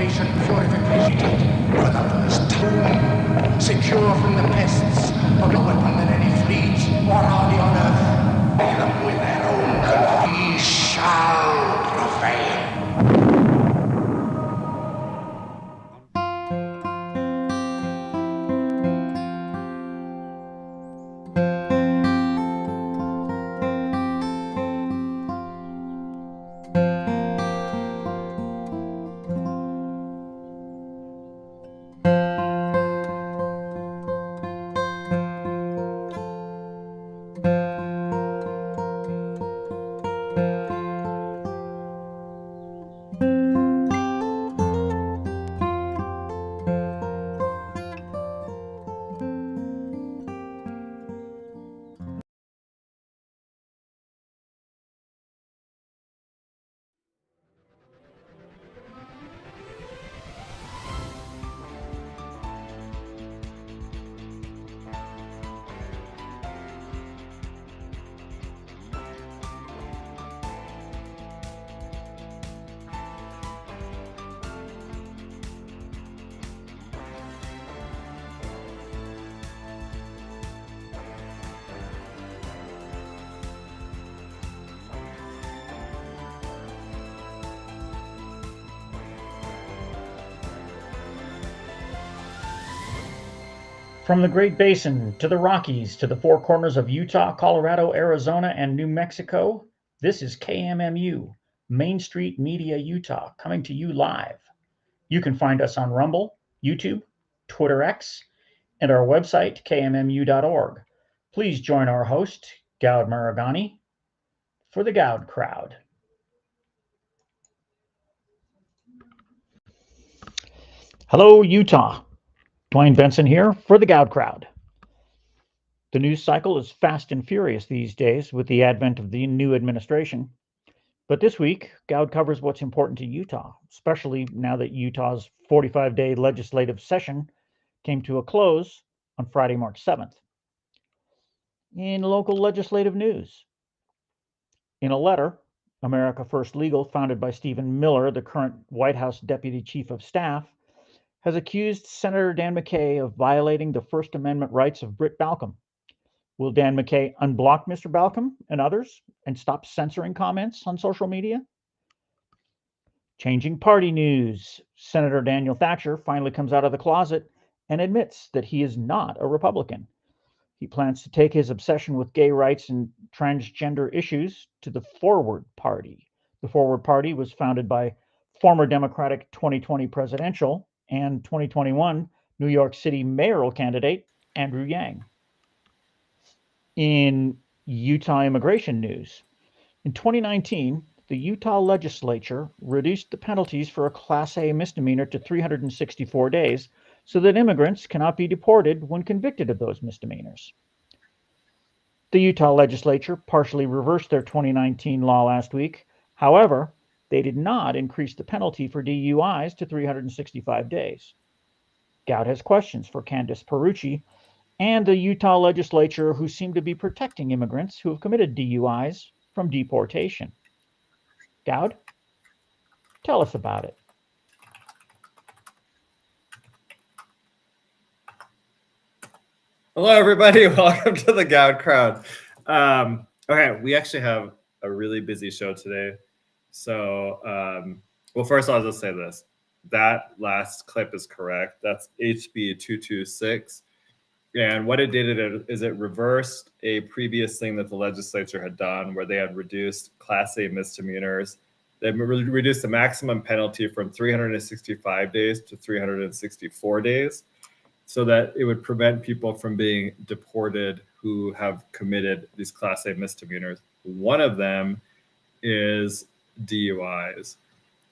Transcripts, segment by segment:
salvation, purification, for the first time, secure from the pests of no weapon that any fleet or army on earth, pay them with their own blood. We shall prevail. From the Great Basin to the Rockies to the four corners of Utah, Colorado, Arizona, and New Mexico, this is KMMU, Main Street Media Utah, coming to you live. You can find us on Rumble, YouTube, Twitter X, and our website, kmmu.org. Please join our host, Goud Maragani, for the Goud Crowd. Hello, Utah. Dwayne Benson here for the Goud Crowd. The news cycle is fast and furious these days with the advent of the new administration. But this week, Goud covers what's important to Utah, especially now that Utah's 45-day legislative session came to a close on Friday, March 7th. In local legislative news, in a letter, America First Legal, founded by Stephen Miller, the current White House Deputy Chief of Staff, has accused Senator Dan McCay of violating the First Amendment rights of Britt Balcom. Will Dan McCay unblock Mr. Balcom and others and stop censoring comments on social media? Changing party news. Senator Daniel Thatcher finally comes out of the closet and admits that he is not a Republican. He plans to take his obsession with gay rights and transgender issues to the Forward Party. The Forward Party was founded by former Democratic 2020 presidential and 2021 New York City mayoral candidate Andrew Yang. In Utah immigration news, in 2019, the Utah legislature reduced the penalties for a Class A misdemeanor to 364 days so that immigrants cannot be deported when convicted of those misdemeanors. The Utah legislature partially reversed their 2019 law last week. However, they did not increase the penalty for DUIs to 365 days. Goud has questions for Candice Perucci and the Utah legislature, who seem to be protecting immigrants who have committed DUIs from deportation. Goud, tell us about it. Hello, everybody. Welcome to the Goud Crowd. Okay, we actually have a really busy show today. So, well, first I'll just say this. That last clip is correct. That's HB 226. And what it did is it reversed a previous thing that the legislature had done where they had reduced Class A misdemeanors. They reduced the maximum penalty from 365 days to 364 days so that it would prevent people from being deported who have committed these Class A misdemeanors. One of them is DUIs.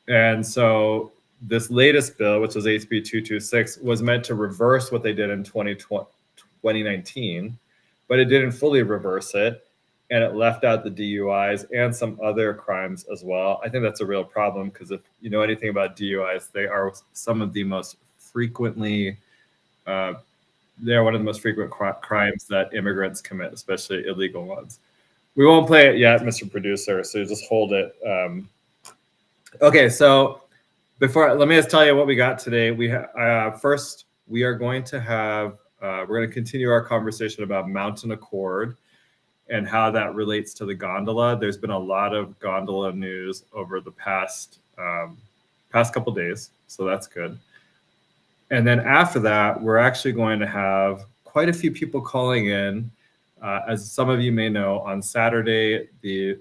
And so this latest bill, which was HB 226, was meant to reverse what they did in 2019, but it didn't fully reverse it, and it left out the DUIs and some other crimes as well. I think that's a real problem because if you know anything about DUIs, they are some of the most frequently, they're one of the most frequent crimes that immigrants commit, especially illegal ones. We won't play it yet, Mr. Producer, so just hold it. Okay, so let me just tell you what we got today. First, we are going to have, we're going to continue our conversation about Mountain Accord and how that relates to the gondola. There's been a lot of gondola news over the past couple days, so that's good. And then after that, we're actually going to have quite a few people calling in. As some of you may know, on Saturday, the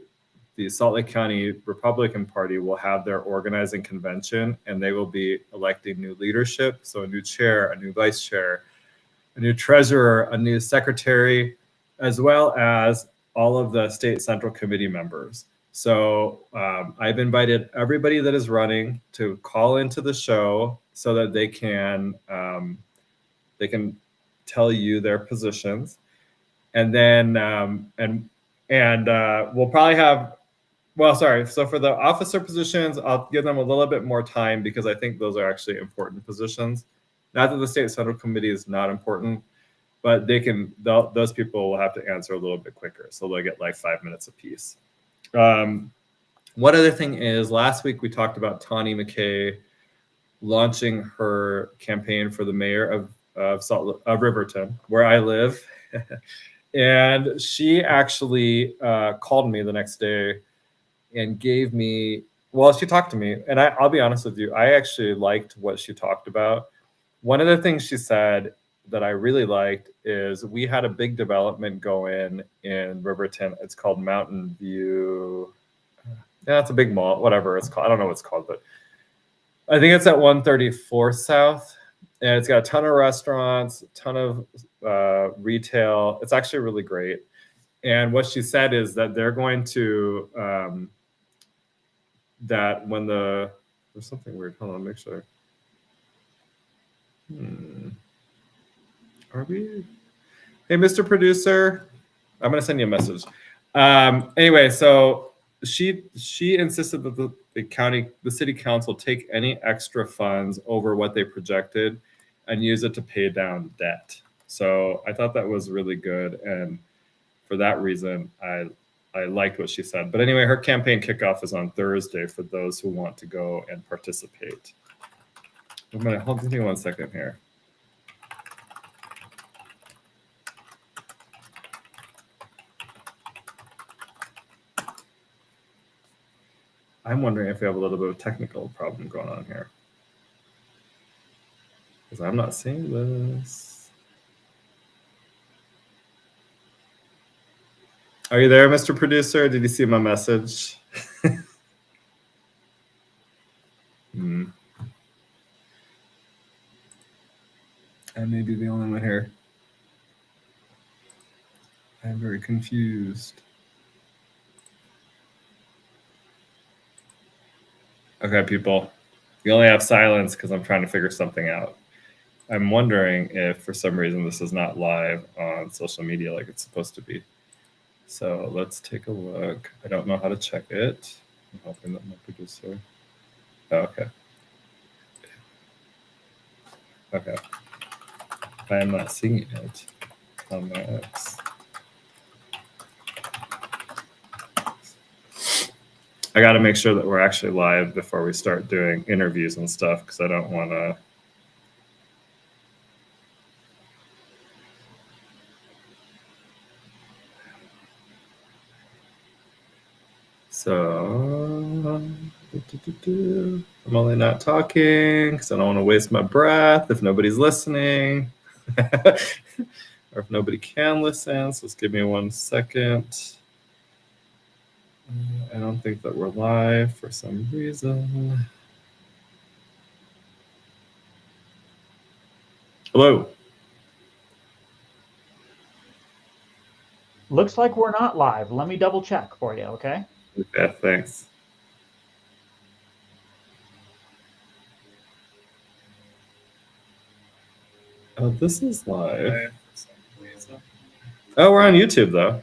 Salt Lake County Republican Party will have their organizing convention, and they will be electing new leadership. So a new chair, a new vice chair, a new treasurer, a new secretary, as well as all of the state central committee members. So I've invited everybody that is running to call into the show so that they can tell you their positions, and then we'll probably have. Well, sorry. So for the officer positions, I'll give them a little bit more time because I think those are actually important positions. Not that the state central committee is not important, but those people will have to answer a little bit quicker. So they'll get like 5 minutes apiece. One other thing is, last week we talked about Tawny McKay launching her campaign for the mayor of Riverton, where I live. And she actually called me the next day and gave me, well, she talked to me, and I'll be honest with you, I actually liked what she talked about. One of the things she said that I really liked is we had a big development go in Riverton. It's called Mountain View. Yeah, it's a big mall, whatever it's called. I don't know what it's called, but I think it's at 134 South. And it's got a ton of restaurants, a ton of retail. It's actually really great. And what she said is that they're going to, that when there's something weird. Hold on, make sure. Are we? Hey, Mr. Producer, I'm gonna send you a message. Anyway, so she insisted that the city council take any extra funds over what they projected and use it to pay down debt. So I thought that was really good, and for that reason, I liked what she said. But anyway, her campaign kickoff is on Thursday for those who want to go and participate. Hold on 1 second here. I'm wondering if we have a little bit of a technical problem going on here, because I'm not seeing this. Are you there, Mr. Producer? Did you see my message? I may be the only one here. I'm very confused. Okay, people. You only have silence because I'm trying to figure something out. I'm wondering if for some reason this is not live on social media like it's supposed to be. So let's take a look. I don't know how to check it. I'm hoping that my producer. Oh, okay. Okay. I am not seeing it on my X. I got to make sure that we're actually live before we start doing interviews and stuff, because I don't want to. So I'm only not talking because I don't want to waste my breath if nobody's listening. Or if nobody can listen. So just give me 1 second. I don't think that we're live for some reason. Hello. Looks like we're not live. Let me double check for you, okay? Okay, thanks. Oh, this is live. Oh, we're on YouTube though.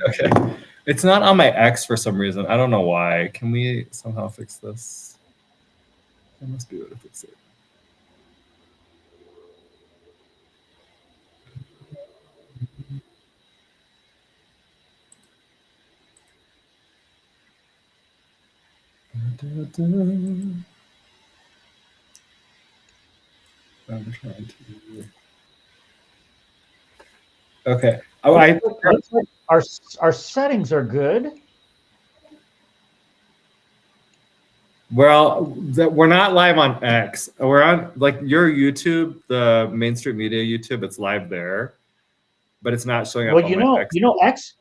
Okay. It's not on my X for some reason. I don't know why. Can we somehow fix this? I must be able to fix it. I'm trying to. Okay. Oh, I Looks like our settings are good. Well, we're not live on X. We're on like your YouTube, the Main Street Media YouTube. It's live there, but it's not showing up Well, on my X.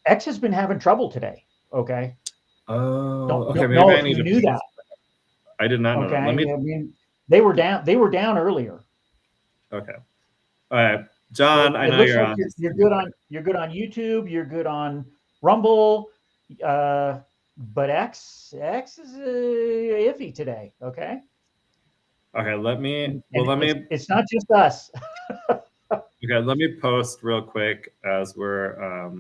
X has been having trouble today. Okay. Oh, okay. Don't Maybe know I if need you to. knew that. I did not know Okay. that. Let me. I mean, they were down earlier. Okay. All right, John. So I it know looks you're like on. you're good on YouTube. You're good on Rumble. But X is iffy today. Okay. Okay. Let me. And Let me. it's not just us. Okay. Let me post real quick as we're.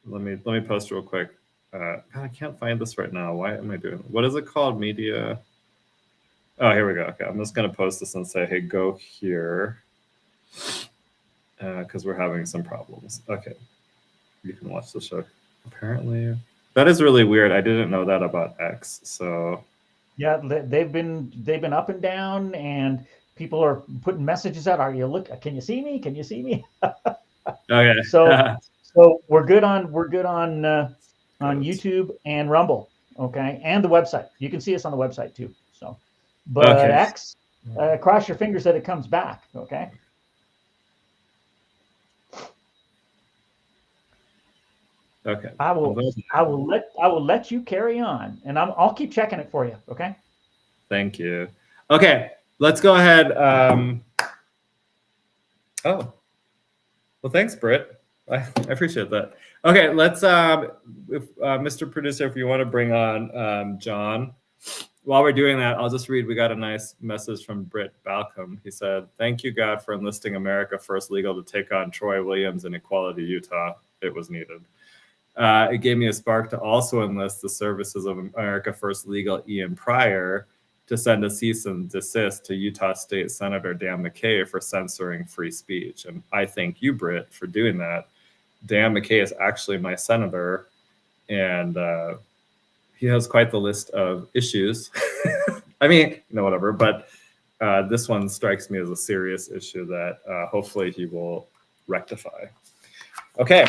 Let me post real quick. God, I can't find this right now. Why am I doing? What is it called? Media. Oh, here we go. Okay, I'm just gonna post this and say, "Hey, go here," because we're having some problems. Okay, you can watch the show. Apparently, that is really weird. I didn't know that about X. So Yeah, they've been up and down, and people are putting messages out. Are you look? Can you see me? Can you see me? okay, So we're good on YouTube and Rumble, okay, and the website. You can see us on the website too. So, but okay, X, cross your fingers that it comes back, okay. okay. I will let you carry on, and I'll keep checking it for you, okay. Thank you. Okay, let's go ahead. Oh, well, thanks, Britt. I appreciate that. Okay, let's, if Mr. Producer, if you want to bring on John. While we're doing that, I'll just read. We got a nice message from Britt Balcom. He said, "Thank you, God, for enlisting America First Legal to take on Troy Williams in Equality, Utah. It was needed. It gave me a spark to also enlist the services of America First Legal Ian Pryor to send a cease and desist to Utah State Senator Dan McKay for censoring free speech. And I thank you, Britt, for doing that. Dan McKay is actually my senator, and he has quite the list of issues. I mean, whatever, but this one strikes me as a serious issue that hopefully he will rectify." Okay.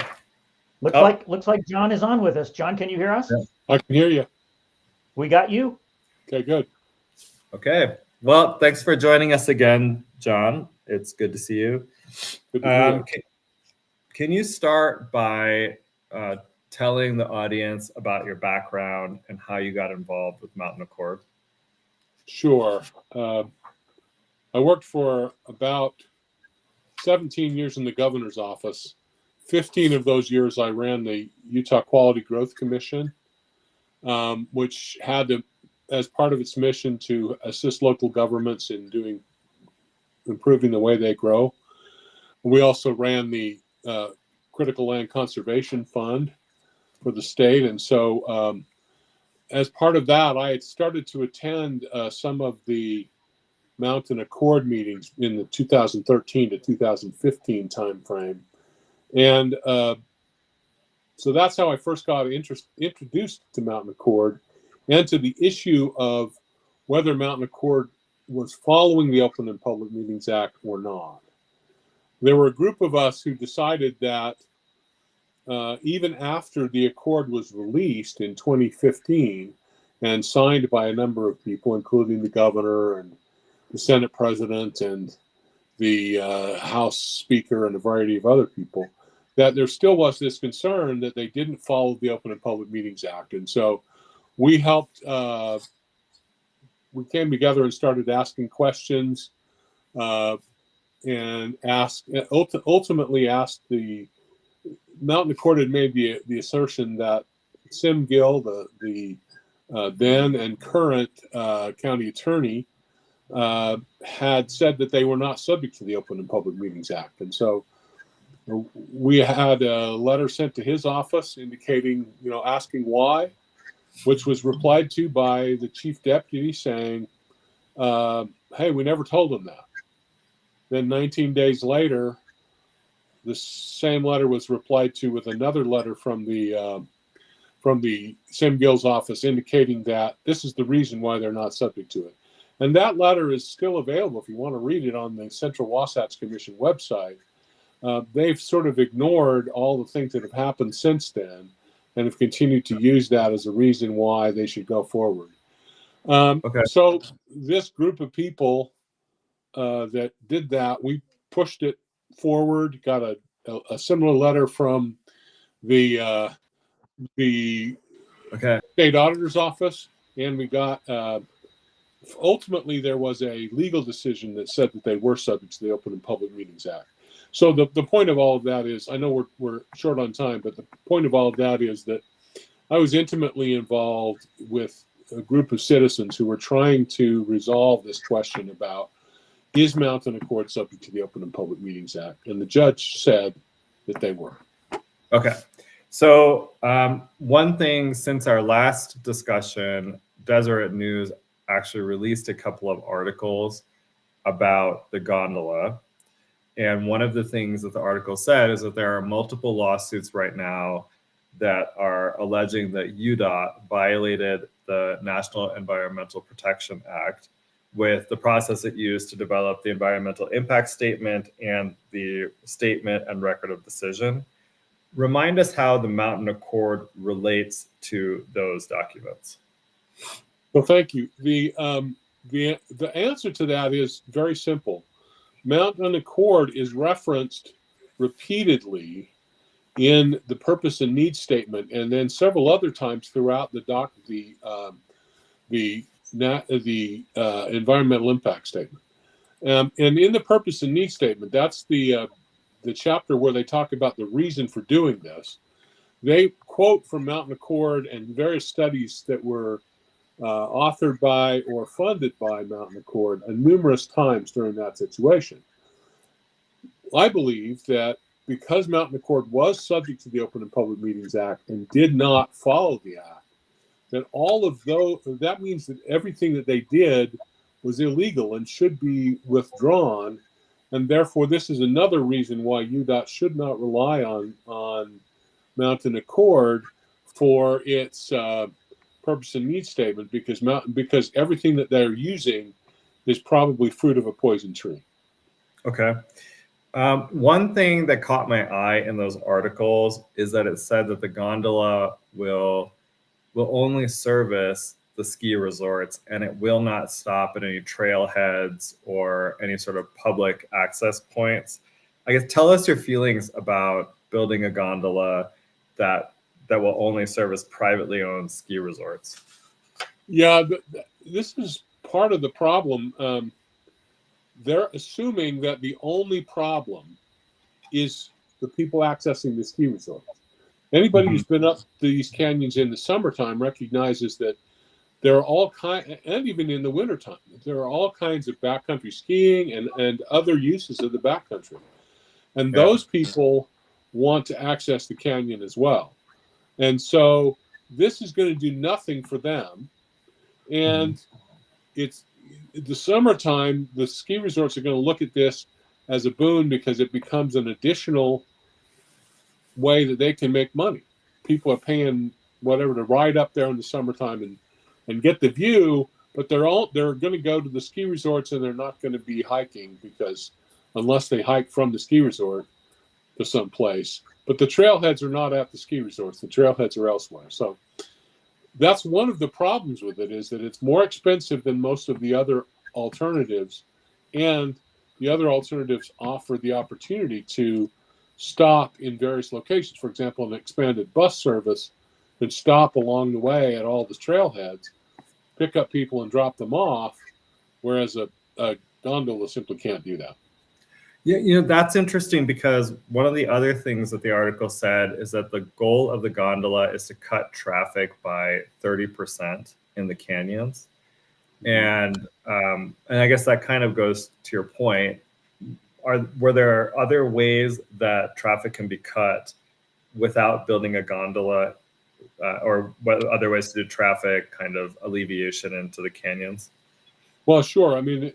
Looks like John is on with us. John, can you hear us? Yeah. I can hear you. We got you. Okay, good. Okay. Well, thanks for joining us again, John. It's good to see you. Good to Can you start by telling the audience about your background and how you got involved with Mountain Accord? Sure. I worked for about 17 years in the governor's office. 15 of those years I ran the Utah Quality Growth Commission, which had as part of its mission to assist local governments in improving the way they grow. We also ran the Critical Land Conservation Fund for the state. And so as part of that, I had started to attend some of the Mountain Accord meetings in the 2013 to 2015 timeframe. And so that's how I first got introduced to Mountain Accord and to the issue of whether Mountain Accord was following the Open and Public Meetings Act or not. There were a group of us who decided that even after the accord was released in 2015 and signed by a number of people, including the governor and the Senate president and the House Speaker and a variety of other people, that there still was this concern that they didn't follow the Open and Public Meetings Act. And so we helped, we came together and started asking questions and ultimately asked the Mountain Accord had made the assertion that Sim Gill, the then and current county attorney, had said that they were not subject to the Open and Public Meetings Act. And so we had a letter sent to his office indicating, asking why, which was replied to by the chief deputy saying, hey, we never told them that. Then 19 days later, the same letter was replied to with another letter from the from the Sim Gill's office indicating that this is the reason why they're not subject to it. And that letter is still available if you want to read it on the Central Wasatch Commission website. They've sort of ignored all the things that have happened since then and have continued to use that as a reason why they should go forward. Okay. So this group of people that did that, we pushed it forward, got a similar letter from the Okay. state auditor's office, and we got ultimately there was a legal decision that said that they were subject to the Open and Public Meetings Act. So the point of all of that is, I know we're short on time, but the point of all of that is that I was intimately involved with a group of citizens who were trying to resolve this question about, is Mountain Accord subject to the Open and Public Meetings Act? And the judge said that they were. Okay. So one thing since our last discussion, Deseret News actually released a couple of articles about the gondola. And one of the things that the article said is that there are multiple lawsuits right now that are alleging that UDOT violated the National Environmental Protection Act with the process it used to develop the environmental impact statement and the statement and record of decision. Remind us how the Mountain Accord relates to those documents. Well, thank you. The answer to that is very simple. Mountain Accord is referenced repeatedly in the purpose and need statement, and then several other times throughout the environmental impact statement. And in the purpose and need statement, that's the chapter where they talk about the reason for doing this. They quote from Mountain Accord and various studies that were authored by or funded by Mountain Accord numerous times during that situation. I believe that because Mountain Accord was subject to the Open and Public Meetings Act and did not follow the act, that all of those, that means that everything that they did was illegal and should be withdrawn. And therefore, this is another reason why UDOT should not rely on Mountain Accord for its purpose and need statement, because everything that they're using is probably fruit of a poison tree. Okay. One thing that caught my eye in those articles is that it said that the gondola will only service the ski resorts, and it will not stop at any trailheads or any sort of public access points. I guess tell us your feelings about building a gondola that will only service privately owned ski resorts. Yeah, this is part of the problem. They're assuming that the only problem is the people accessing the ski resorts. Anybody who's been up these canyons in the summertime recognizes that there are all kinds, and even in the wintertime, there are all kinds of backcountry skiing and other uses of the backcountry. And those people want to access the canyon as well. And so this is going to do nothing for them. And it's the summertime, the ski resorts are going to look at this as a boon because it becomes an additional way that they can make money. People are paying whatever to ride up there in the summertime and get the view, but they're going to go to the ski resorts and they're not going to be hiking, because unless they hike from the ski resort to some place. But the trailheads are not at the ski resorts. The trailheads are elsewhere. So that's one of the problems with it, is that it's more expensive than most of the other alternatives. And the other alternatives offer the opportunity to stop in various locations. For example, an expanded bus service can stop along the way at all the trailheads, pick up people and drop them off, whereas a gondola simply can't do that. Yeah, that's interesting, because one of the other things that the article said is that the goal of the gondola is to cut traffic by 30% in the canyons. And I guess that kind of goes to your point. Were there other ways that traffic can be cut without building a gondola, or what other ways to do traffic kind of alleviation into the canyons? Well, sure. I mean,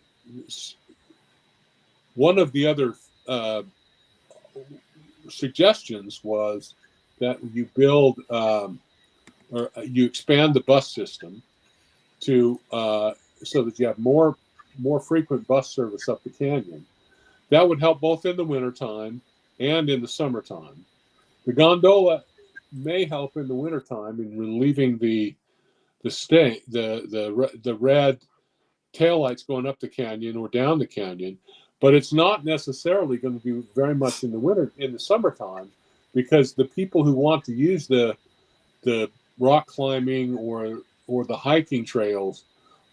one of the other suggestions was that you build or you expand the bus system to so that you have more frequent bus service up the canyon. That would help both in the wintertime and in the summertime. The gondola may help in the wintertime in relieving the red taillights going up the canyon or down the canyon, but it's not necessarily going to be very much in the summertime, because the people who want to use the rock climbing or the hiking trails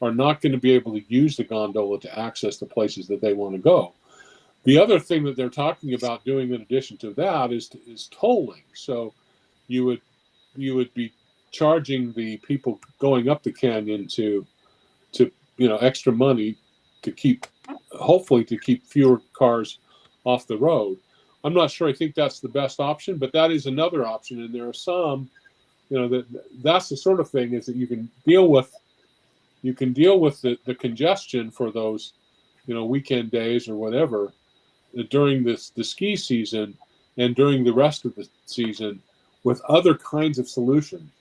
are not going to be able to use the gondola to access the places that they want to go. The other thing that they're talking about doing in addition to that is tolling. So you would be charging the people going up the canyon to extra money to hopefully keep fewer cars off the road. I'm not sure I think that's the best option, but that is another option. And there are some, that's the sort of thing is that you can deal with the congestion for those, weekend days or whatever during the ski season and during the rest of the season with other kinds of solutions.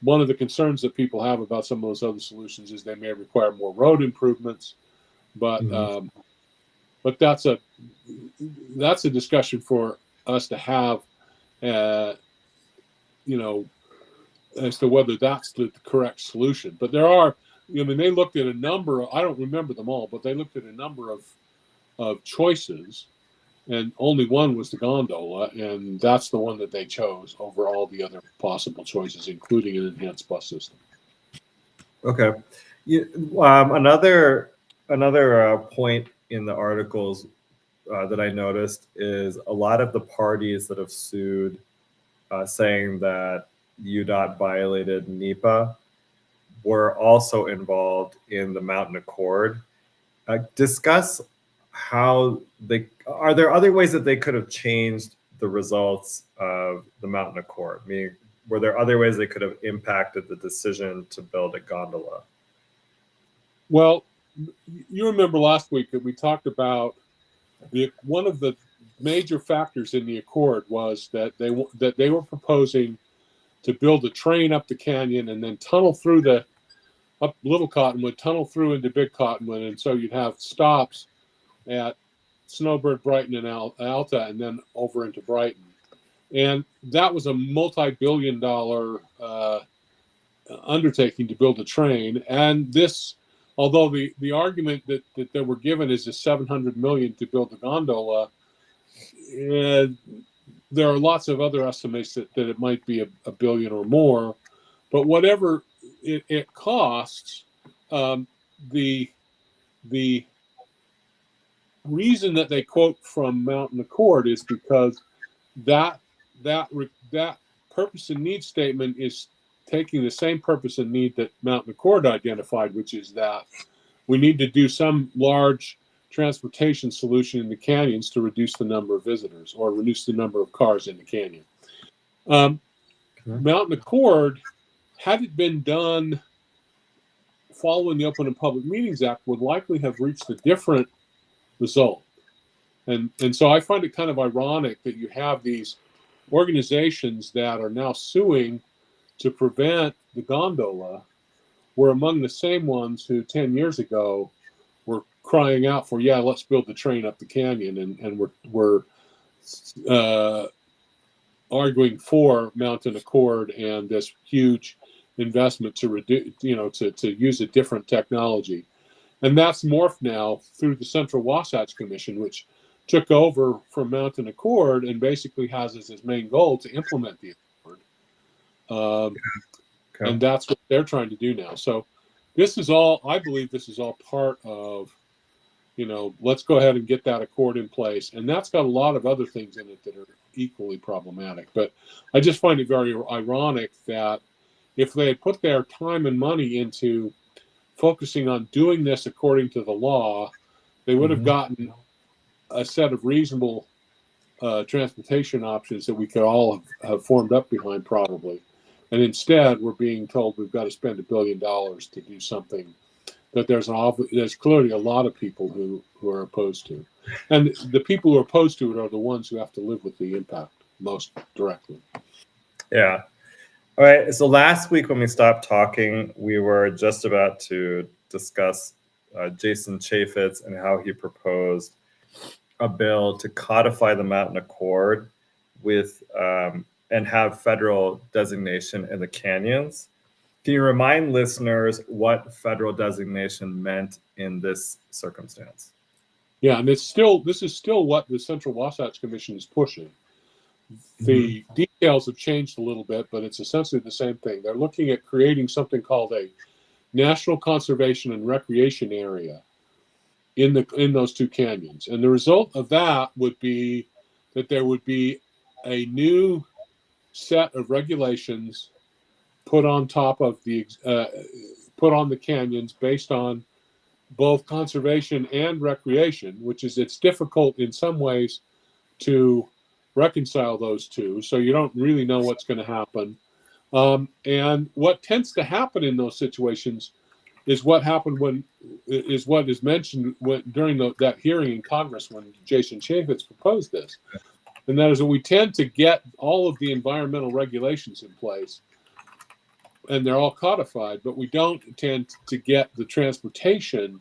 One of the concerns that people have about some of those other solutions is they may require more road improvements, but but that's a discussion for us to have, as to whether that's the correct solution. But there are, they looked at a number. I don't remember them all, but they looked at a number of choices, and only one was the gondola, and that's the one that they chose over all the other possible choices, including an enhanced bus system. Okay. Another point in the articles that I noticed is a lot of the parties that have sued, saying that UDOT violated NEPA, were also involved in the Mountain Accord. Discuss how are there other ways that they could have changed the results of the Mountain Accord? I mean, were there other ways they could have impacted the decision to build a gondola? Well, you remember last week that we talked about one of the major factors in the accord was that they were proposing to build a train up the canyon and then tunnel through up Little Cottonwood, tunnel through into Big Cottonwood, and so you'd have stops at Snowbird, Brighton, and Alta, and then over into Brighton. And that was a multi-billion-dollar undertaking to build a train. And this, although the argument that they were given is a $700 million to build the gondola, there are lots of other estimates that it might be a billion or more. But whatever it costs, the reason that they quote from Mountain Accord is because that purpose and need statement is taking the same purpose and need that Mountain Accord identified, which is that we need to do some large transportation solution in the canyons to reduce the number of visitors or reduce the number of cars in the canyon. Mountain Accord, had it been done following the Open and Public Meetings Act, would likely have reached a different result. And so I find it kind of ironic that you have these organizations that are now suing to prevent the gondola were among the same ones who 10 years ago were crying out for, let's build the train up the canyon, and we're arguing for Mountain Accord and this huge investment to reduce, to use a different technology. And that's morphed now through the Central Wasatch Commission, which took over from Mountain Accord and basically has as its main goal to implement the accord. And that's what they're trying to do now. So I believe this is all part of, let's go ahead and get that accord in place. And that's got a lot of other things in it that are equally problematic. But I just find it very ironic that if they had put their time and money into focusing on doing this according to the law, they would have gotten a set of reasonable transportation options that we could all have formed up behind probably. And instead, we're being told we've got to spend $1 billion to do something that there's clearly a lot of people who are opposed to. And the people who are opposed to it are the ones who have to live with the impact most directly. Yeah. All right. So last week when we stopped talking, we were just about to discuss Jason Chaffetz and how he proposed a bill to codify the Mountain Accord with and have federal designation in the canyons. Can you remind listeners what federal designation meant in this circumstance? Yeah, and this is still what the Central Wasatch Commission is pushing. The details have changed a little bit, but it's essentially the same thing. They're looking at creating something called a National Conservation and Recreation Area in those two canyons. And the result of that would be that there would be a new set of regulations put on top of put on the canyons based on both conservation and recreation, which is it's difficult in some ways to reconcile those two. So you don't really know what's going to happen. And what tends to happen in those situations is what happened is what is mentioned during that hearing in Congress when Jason Chaffetz proposed this. And that is that we tend to get all of the environmental regulations in place and they're all codified, but we don't tend to get the transportation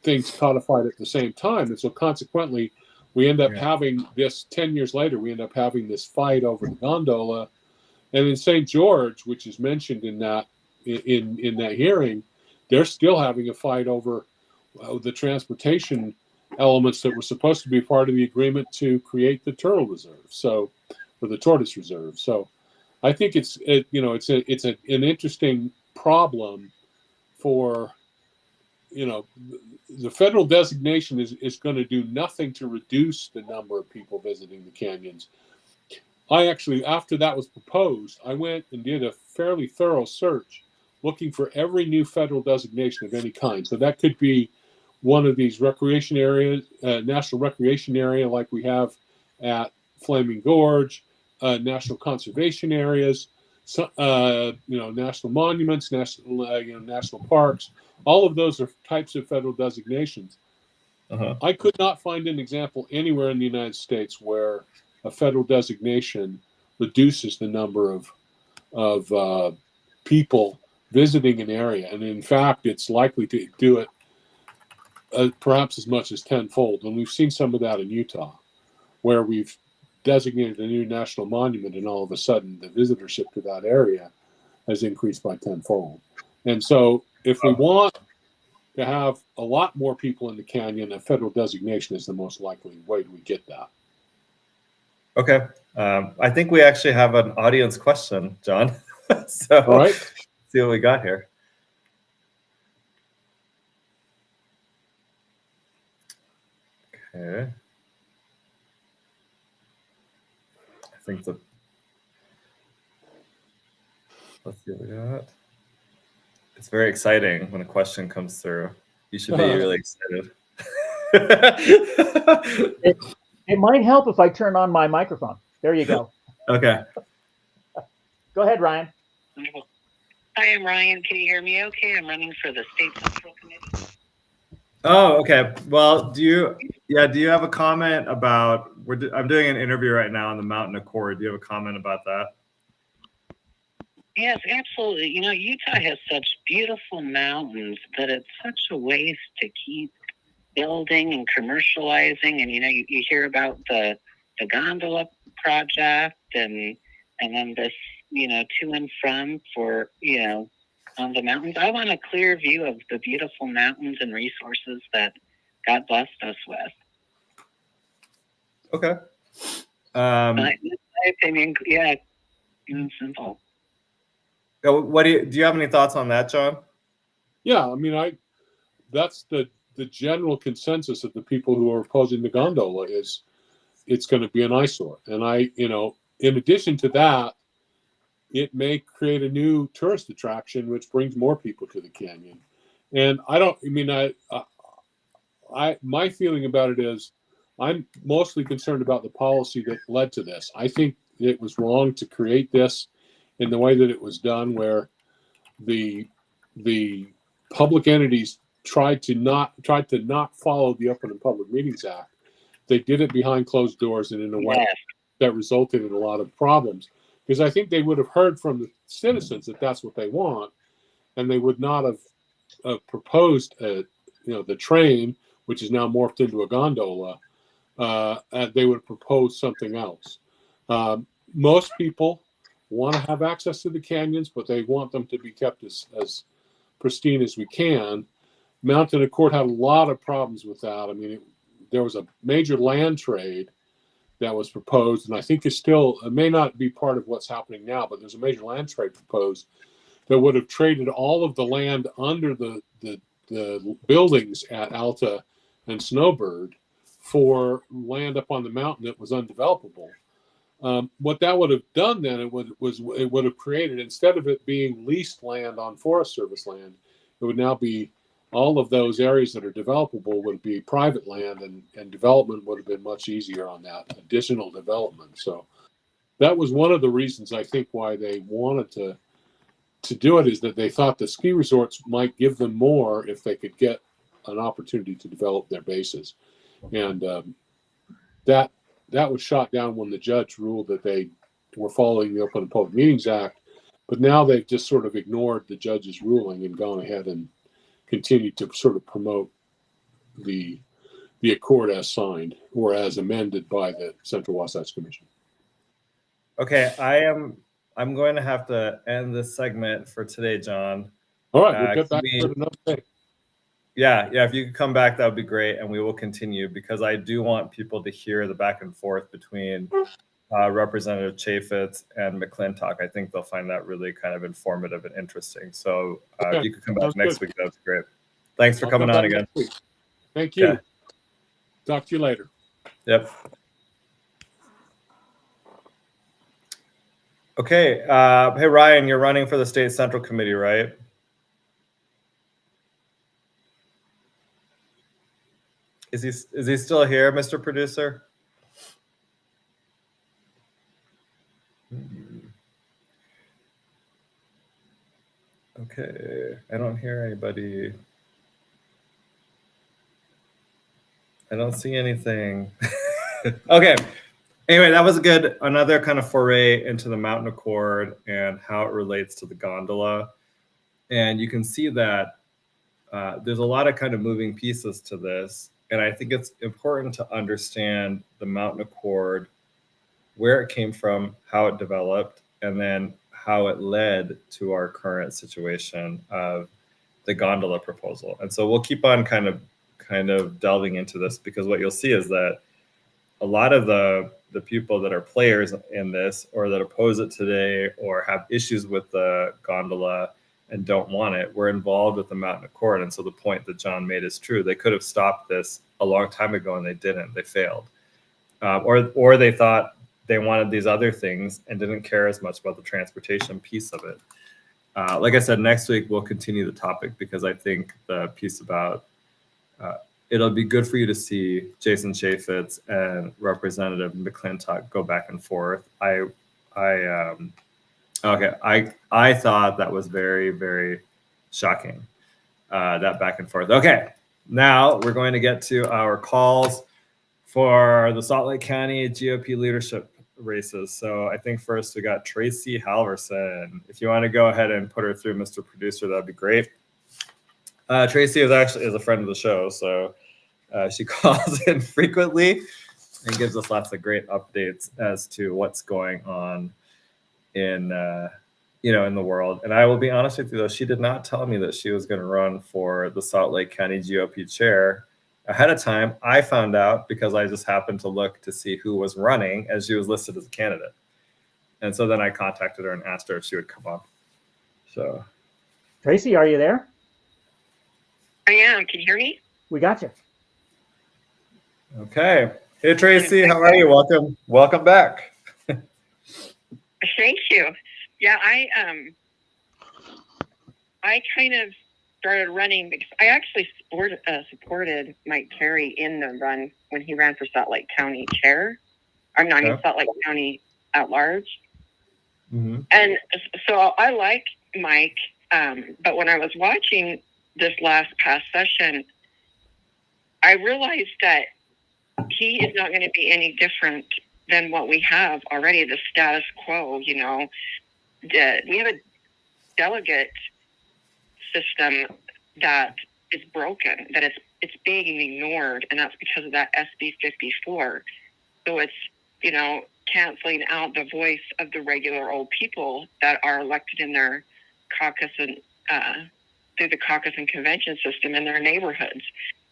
things codified at the same time. And so consequently, we end up having this 10 years later, we end up having this fight over the gondola. And in St. George, which is mentioned in that hearing, they're still having a fight over the transportation elements that were supposed to be part of the agreement to create the turtle reserve, or the tortoise reserve. So I think it's an interesting problem for, the federal designation is going to do nothing to reduce the number of people visiting the canyons. I actually, after that was proposed, I went and did a fairly thorough search looking for every new federal designation of any kind. So that could be one of these recreation areas, national recreation area like we have at Flaming Gorge, national conservation areas, national monuments, national parks. All of those are types of federal designations. I could not find an example anywhere in the United States where a federal designation reduces the number of people visiting an area, and in fact, it's likely to do it perhaps as much as tenfold. And we've seen some of that in Utah, where we've designated a new national monument, and all of a sudden, the visitorship to that area has increased by tenfold. And so, if we want to have a lot more people in the canyon, a federal designation is the most likely way we get that. Okay. I think we actually have an audience question, John. So all right. See what we got here. Okay. I think let's see what we got. It's very exciting when a question comes through. You should be really excited. It might help if I turn on my microphone. There you go. Okay. Go ahead, Ryan. Hi, I'm Ryan. Can you hear me okay? I'm running for the State Central Committee. Oh, okay. Well, do you have a comment about, I'm doing an interview right now on the Mountain Accord. Do you have a comment about that? Yes, absolutely. Utah has such beautiful mountains that it's such a waste to keep building and commercializing. And, you hear about the gondola project and then this, to and from for, on the mountains. I want a clear view of the beautiful mountains and resources that God blessed us with. Okay. My opinion, yeah, simple. What do you have any thoughts on that, John? Yeah, I mean, that's the general consensus of the people who are opposing the gondola is it's going to be an eyesore. And in addition to that, it may create a new tourist attraction, which brings more people to the canyon. And my feeling about it is I'm mostly concerned about the policy that led to this. I think it was wrong to create this in the way that it was done, where the public entities tried to not follow the Open and Public Meetings Act. They did it behind closed doors and in a way that resulted in a lot of problems. because I think they would have heard from the citizens that that's what they want, and they would not have proposed the train, which is now morphed into a gondola. They would propose something else. Most people want to have access to the canyons, but they want them to be kept as pristine as we can. Mountain Accord had a lot of problems with that. I mean, there was a major land trade that was proposed, and I think it may not be part of what's happening now, but there's a major land trade proposed that would have traded all of the land under the buildings at Alta and Snowbird for land up on the mountain that was undevelopable. What that would have done then, it would have created, instead of it being leased land on Forest Service land, it would now be all of those areas that are developable would be private land, and development would have been much easier on that additional development. So that was one of the reasons I think why they wanted to do it, is that they thought the ski resorts might give them more if they could get an opportunity to develop their bases. And that was shot down when the judge ruled that they were following the Open and Public Meetings Act. But now they've just sort of ignored the judge's ruling and gone ahead and continued to sort of promote the accord as signed or as amended by the Central Wasatch Commission. Okay, I'm going to have to end this segment for today, John. All right, we'll get back to it another day. Yeah, if you could come back, that would be great, and we will continue, because I do want people to hear the back and forth between Representative Chaffetz and McClintock. I think they'll find that really kind of informative and interesting. So if you could come back next week, that's great. Thanks for coming on again. Thank you. Okay. Talk to you later. Yep. Okay. Hey, Ryan, you're running for the State Central Committee, right? Is he still here, Mr. Producer? Okay, I don't hear anybody. I don't see anything. Okay. Anyway, that was another kind of foray into the Mountain Accord and how it relates to the gondola. And you can see that there's a lot of kind of moving pieces to this. And I think it's important to understand the Mountain Accord, where it came from, how it developed, and then how it led to our current situation of the gondola proposal. And so we'll keep on kind of delving into this, because what you'll see is that a lot of the people that are players in this, or that oppose it today, or have issues with the gondola and don't want it, were involved with the Mountain Accord. And so the point that John made is true. They could have stopped this a long time ago, and they didn't. They failed. Or they thought they wanted these other things and didn't care as much about the transportation piece of it. Like I said, next week we'll continue the topic, because I think the piece about it'll be good for you to see Jason Chaffetz and Representative McClintock go back and forth. I thought that was very, very shocking, that back and forth. Okay, now we're going to get to our calls for the Salt Lake County GOP leadership races. So I think first we got Tracy Halverson. If you want to go ahead and put her through, Mr. Producer, that'd be great. Tracy is a friend of the show, so she calls in frequently and gives us lots of great updates as to what's going on in the world. And I will be honest with you, though, she did not tell me that she was going to run for the Salt Lake County GOP chair ahead of time. I found out because I just happened to look to see who was running, as she was listed as a candidate. And so then I contacted her and asked her if she would come up. So, Tracy, are you there? I am. Can you hear me? We got you. Okay. Hey, Tracy, how are you? Welcome back. Thank you. Yeah, I kind of started running because I actually supported Mike Carey in the run when he ran for Salt Lake County chair. Salt Lake County at large. Mm-hmm. And so I like Mike, but when I was watching this past session, I realized that he is not going to be any different than what we have already, the status quo. We have a delegate system that is broken, that it's being ignored, and that's because of that SB 54. So it's, canceling out the voice of the regular old people that are elected in their caucus and through the caucus and convention system in their neighborhoods.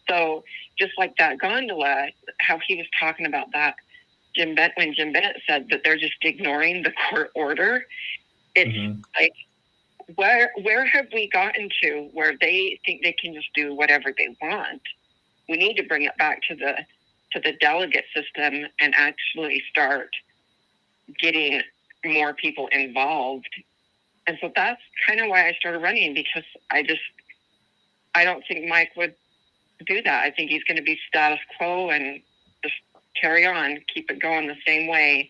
So just like that gondola, how he was talking about that, when Jim Bennet said that they're just ignoring the court order, it's like, where have we gotten to where they think they can just do whatever they want? We need to bring it back to the delegate system and actually start getting more people involved. And so that's kind of why I started running, because I don't think Mike would do that. I think he's going to be status quo and just carry on, keep it going the same way.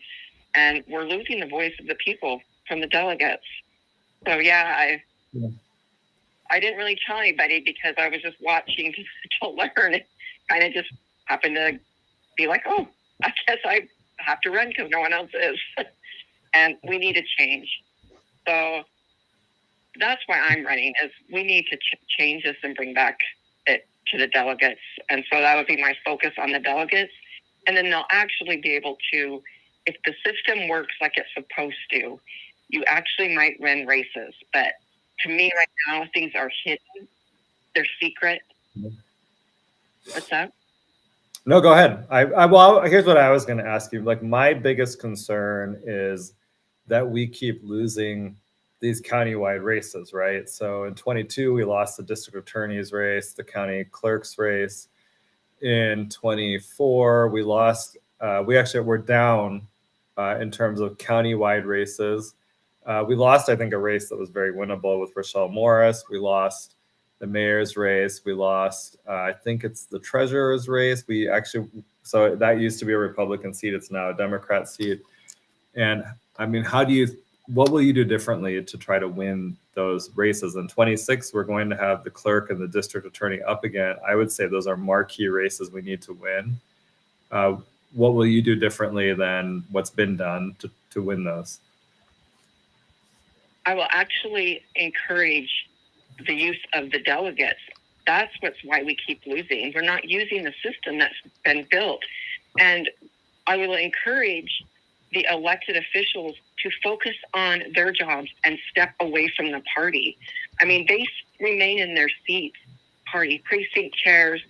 And we're losing the voice of the people from the delegates. So I didn't really tell anybody because I was just watching to learn. It kind of just happened to be like, oh, I guess I have to run because no one else is. And we need to change. So that's why I'm running, is we need to change this and bring back it to the delegates. And so that would be my focus on the delegates. And then they'll actually be able to, if the system works like it's supposed to, you actually might win races. But to me right now, things are hidden. They're secret. What's that? No, go ahead. Well, here's what I was going to ask you. Like, my biggest concern is that we keep losing these countywide races, right? So in 22, we lost the district attorney's race, the county clerk's race. In 24, we lost, we're down in terms of countywide races. We lost, I think, a race that was very winnable with Rochelle Morris. We lost the mayor's race. We lost, I think it's the treasurer's race. So that used to be a Republican seat. It's now a Democrat seat. And I mean, what will you do differently to try to win those races? In 26, we're going to have the clerk and the district attorney up again. I would say those are marquee races we need to win. What will you do differently than what's been done to win those? I will actually encourage the use of the delegates. That's why we keep losing. We're not using the system that's been built. And I will encourage the elected officials to focus on their jobs and step away from the party. I mean, they remain in their seats, party precinct chairs,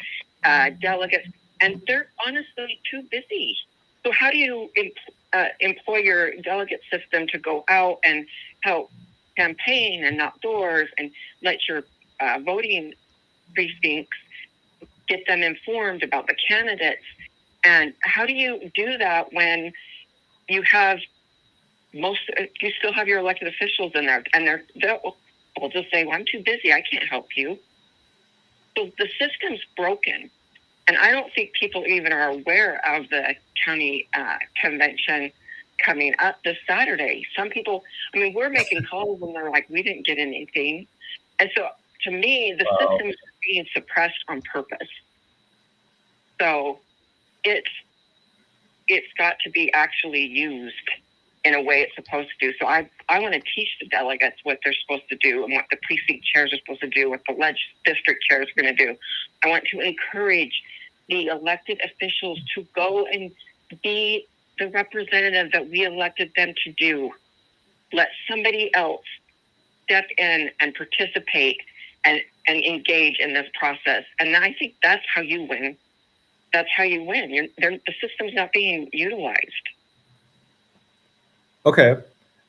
delegates, and they're honestly too busy. So how do you employ your delegate system to go out and help campaign and knock doors and let your voting precincts get them informed about the candidates? And how do you do that when you have you still have your elected officials in there, and they'll just say, well, I'm too busy, I can't help you. So the system's broken. And I don't think people even are aware of the county convention coming up this Saturday. Some people, I mean, we're making calls and they're like, we didn't get anything. And so to me, the system is being suppressed on purpose. So it's got to be actually used in a way it's supposed to do. So I want to teach the delegates what they're supposed to do and what the precinct chairs are supposed to do, what the district chairs are going to do. I want to encourage the elected officials to go and be the representative that we elected them to do. Let somebody else step in and participate and engage in this process. And I think that's how you win. That's how you win. The system's not being utilized. Okay.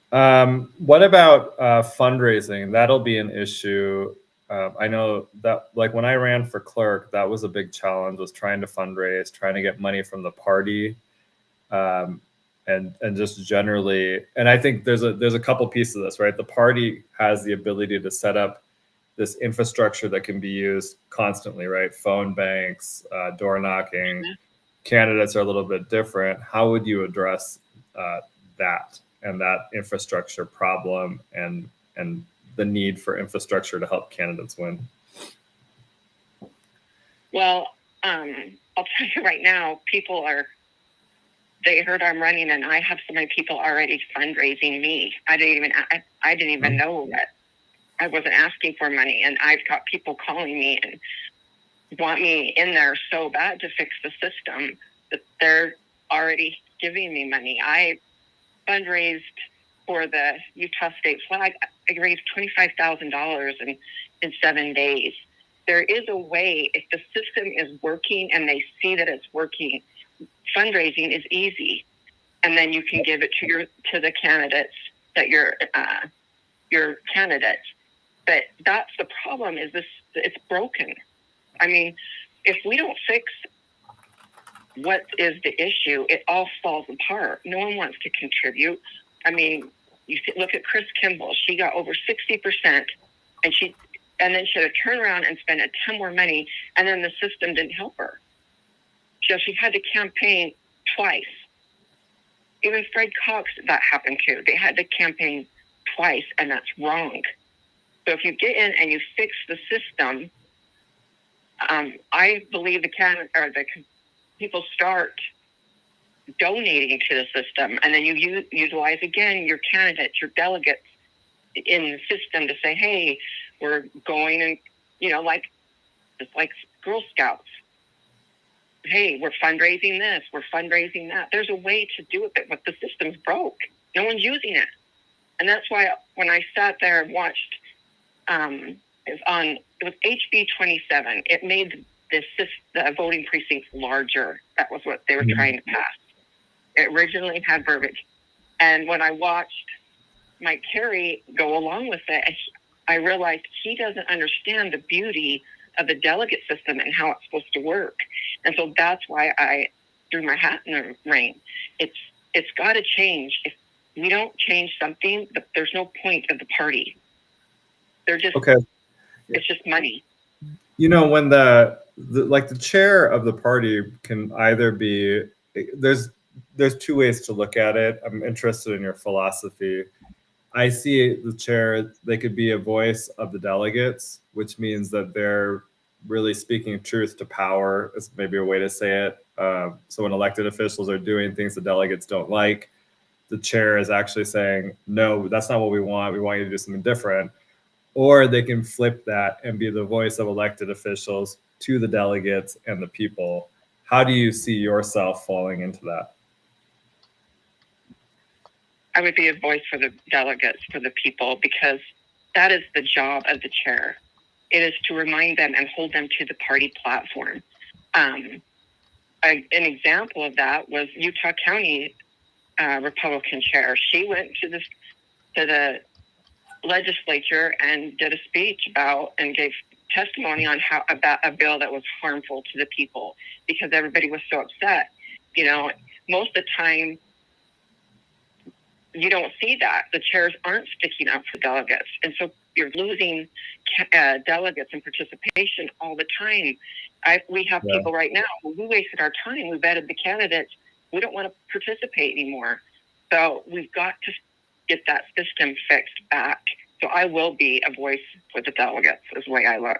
What about fundraising? That'll be an issue. I know that, like, when I ran for clerk, that was a big challenge, was trying to fundraise, trying to get money from the party, and just generally. And I think there's a couple pieces of this, right? The party has the ability to set up this infrastructure that can be used constantly, right? Phone banks, door knocking. Candidates are a little bit different. How would you address that and that infrastructure problem and the need for infrastructure to help candidates win? Well, I'll tell you right now, people are they heard I'm running, and I have so many people already fundraising me. I didn't even know that I wasn't asking for money, and I've got people calling me and want me in there so bad to fix the system that they're already giving me money. I fundraised for the Utah state flag. I raised $25,000 in 7 days. There is a way, if the system is working and they see that it's working, fundraising is easy, and then you can give it to the candidates that your candidates. But that's the problem, is it's broken. I mean, if we don't fix what is the issue, it all falls apart. No one wants to contribute. I mean, look at Chris Kimball. She got over 60%, and then she had to turn around and spend a ton more money, and then the system didn't help her. So she had to campaign twice. Even Fred Cox, that happened to. They had to campaign twice, and that's wrong. So if you get in and you fix the system, I believe the people start donating to the system, and then you utilize again your candidates, your delegates in the system to say, hey, we're going, and just like Girl Scouts. Hey, we're fundraising this, we're fundraising that. There's a way to do it, but the system's broke. No one's using it. And that's why when I sat there and watched, it was HB 27. It made the voting precincts larger. That was what they were trying to pass. It originally had verbiage. And when I watched Mike Carey go along with it, I realized he doesn't understand the beauty of the delegate system and how it's supposed to work. And so that's why I threw my hat in the ring. It's got to change. If we don't change something, there's no point of the party. They're just okay. It's just money. When the chair of the party can either be, there's two ways to look at it. I'm interested in your philosophy. I see the chair, they could be a voice of the delegates, which means that they're really speaking truth to power, is maybe a way to say it. So when elected officials are doing things the delegates don't like, the chair is actually saying, no, that's not what we want. We want you to do something different. Or they can flip that and be the voice of elected officials to the delegates and the people. How do you see yourself falling into that? I would be a voice for the delegates, for the people, because that is the job of the chair. It is to remind them and hold them to the party platform. An example of that was Utah County Republican chair. She went to the legislature and did a speech about and gave testimony on about a bill that was harmful to the people, because everybody was so upset. Most of the time, you don't see that. The chairs aren't sticking up for delegates. And so you're losing delegates and participation all the time. We have people right now, we wasted our time. We vetted the candidates. We don't want to participate anymore. So we've got to get that system fixed back. So I will be a voice for the delegates, is the way I look.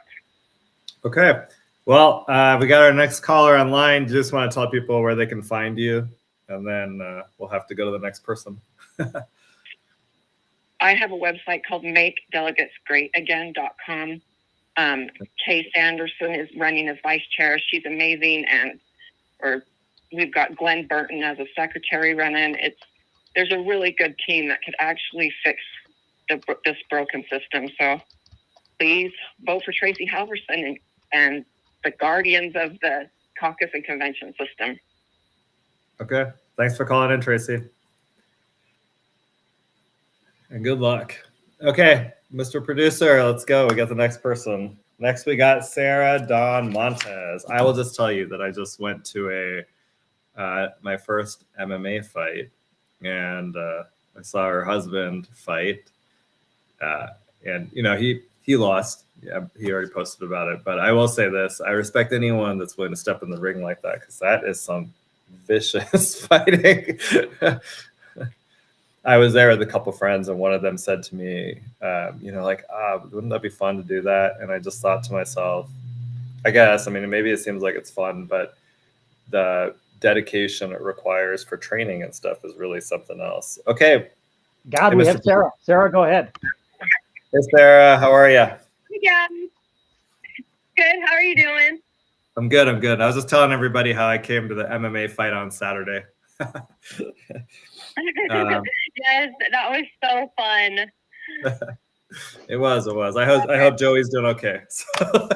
Okay. Well, we got our next caller online. Just want to tell people where they can find you, and then we'll have to go to the next person. I have a website called MakeDelegatesGreatAgain.com. Kay Sanderson is running as vice chair. She's amazing, or we've got Glenn Burton as a secretary running. There's a really good team that could actually fix this broken system. So please vote for Tracy Halverson and the guardians of the caucus and convention system. Okay. Thanks for calling in, Tracy. And good luck. Okay, Mr. Producer, let's go. We got the next person. Next, we got Sarah Dawn Montez. I will just tell you that I just went to my first MMA fight, and I saw her husband fight. And he lost. Yeah, he already posted about it. But I will say this: I respect anyone that's willing to step in the ring like that, because that is some vicious fighting. I was there with a couple friends, and one of them said to me, wouldn't that be fun to do that? And I just thought to myself, maybe it seems like it's fun, but the dedication it requires for training and stuff is really something else. Okay. God, Hey, we Mr. have Sarah. Sarah, go ahead. Hey, Sarah, how are you? Yeah. Good. How are you doing? I'm good. I'm good. I was just telling everybody how I came to the MMA fight on Saturday. Yes, that was so fun. It was. I hope Joey's doing okay. So,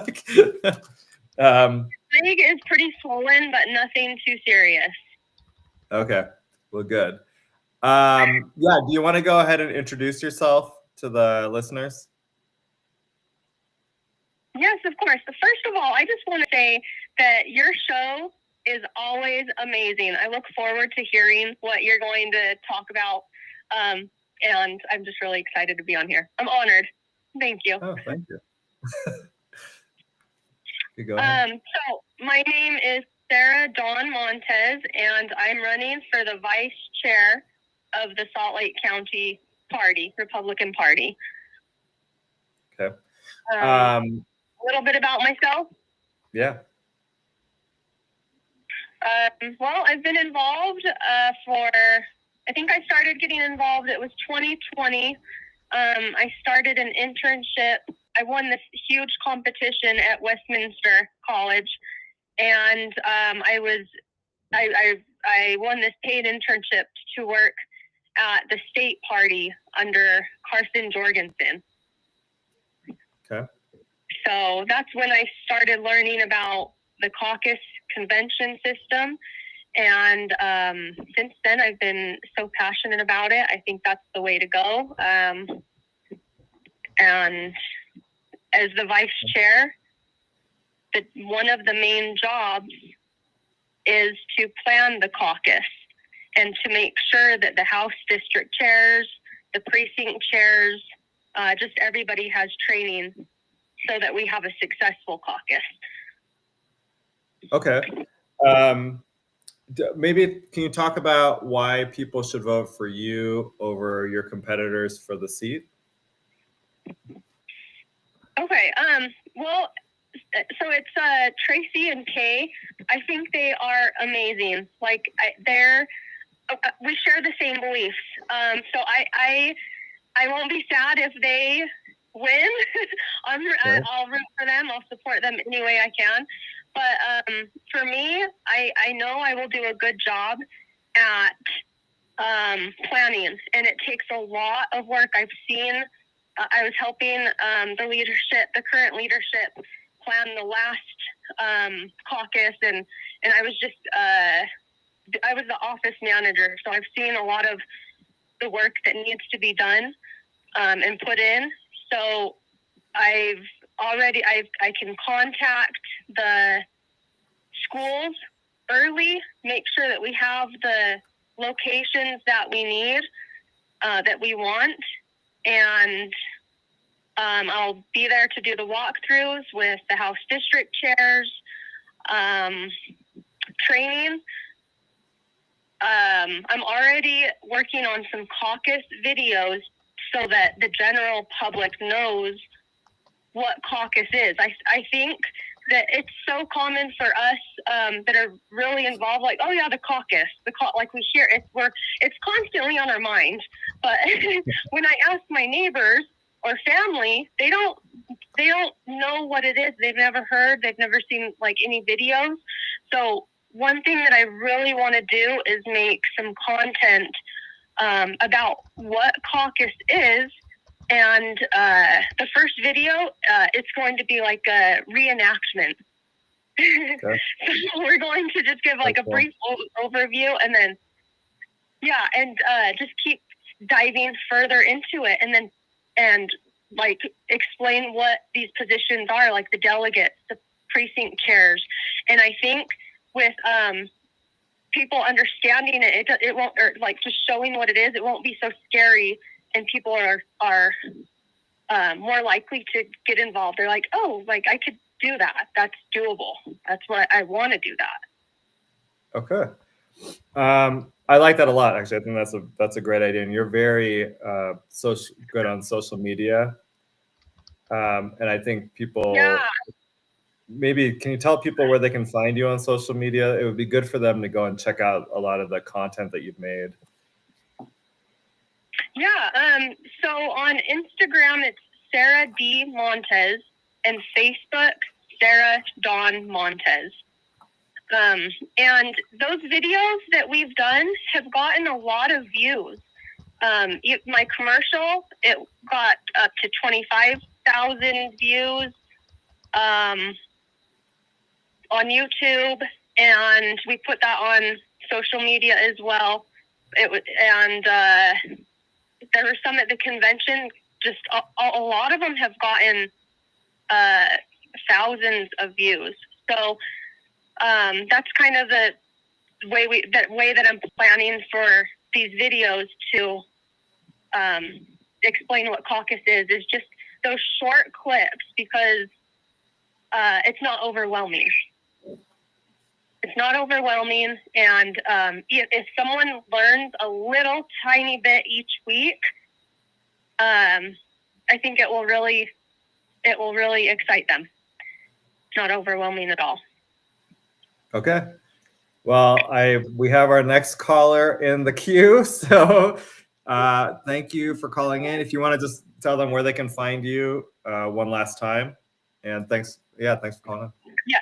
My leg is pretty swollen, but nothing too serious. okay. Well, good. Yeah. Do you want to go ahead and introduce yourself to the listeners? Yes, of course. First of all, I just want to say that your show is always amazing. I look forward to hearing what you're going to talk about. And I'm just really excited to be on here. I'm honored. Thank you. Oh, thank you. You go ahead. So my name is Sarah Dawn Montez, and I'm running for the vice chair of the Salt Lake County Party, Republican Party. Okay. A little bit about myself. Yeah. Well, I've been involved I think I started getting involved, it was 2020. I started an internship. I won this huge competition at Westminster College, and I won this paid internship to work at the state party under Carson Jorgensen. Okay. So that's when I started learning about the caucus convention system. And since then, I've been so passionate about it. I think that's the way to go. And as the vice chair, one of the main jobs is to plan the caucus and to make sure that the House district chairs, the precinct chairs, just everybody has training so that we have a successful caucus. Okay. Maybe can you talk about why people should vote for you over your competitors for the seat? Okay. Well, so it's Tracy and Kay. I think they are amazing. Like we share the same beliefs. So I won't be sad if they win. I'll root for them. I'll support them any way I can. But for me, I know I will do a good job at planning, and it takes a lot of work. I've seen. I was helping the current leadership, plan the last caucus, and I was just I was the office manager, so I've seen a lot of the work that needs to be done and put in. So I can contact the schools early, make sure that we have the locations that we need, that we want, and I'll be there to do the walkthroughs with the House district chairs, training. I'm already working on some caucus videos so that the general public knows what caucus is. I think that it's so common for us that are really involved, like, oh yeah, the caucus, like we hear it, it's constantly on our mind. But when I ask my neighbors or family, they don't know what it is. They've never heard, they've never seen like any videos. So one thing that I really want to do is make some content about what caucus is. And the first video, it's going to be like a reenactment. Okay. So we're going to just give like a brief overview, and then, just keep diving further into it, and like explain what these positions are, like the delegates, the precinct chairs. And I think with people understanding it won't, or like just showing what it is, it won't be so scary. And people are more likely to get involved. They're like, oh, like I could do that. That's doable. That's what I want to do that. Okay. I like that a lot, actually. I think that's a great idea. And you're very good on social media. And I think people maybe can you tell people where they can find you on social media? It would be good for them to go and check out a lot of the content that you've made. Yeah. So on Instagram, it's Sarah D. Montez, and Facebook, Sarah Dawn Montez. And those videos that we've done have gotten a lot of views. My commercial, it got up to 25,000 views on YouTube, and we put that on social media as well. And there were some at the convention. Just a lot of them have gotten thousands of views. So that's kind of the way that I'm planning for these videos to explain what caucus is just those short clips, because it's not overwhelming. It's not overwhelming, and if someone learns a little tiny bit each week, I think it will really excite them. It's not overwhelming at all. Okay. Well, we have our next caller in the queue. So thank you for calling in. If you want to just tell them where they can find you one last time. And thanks. Yeah, thanks for calling in. Yeah.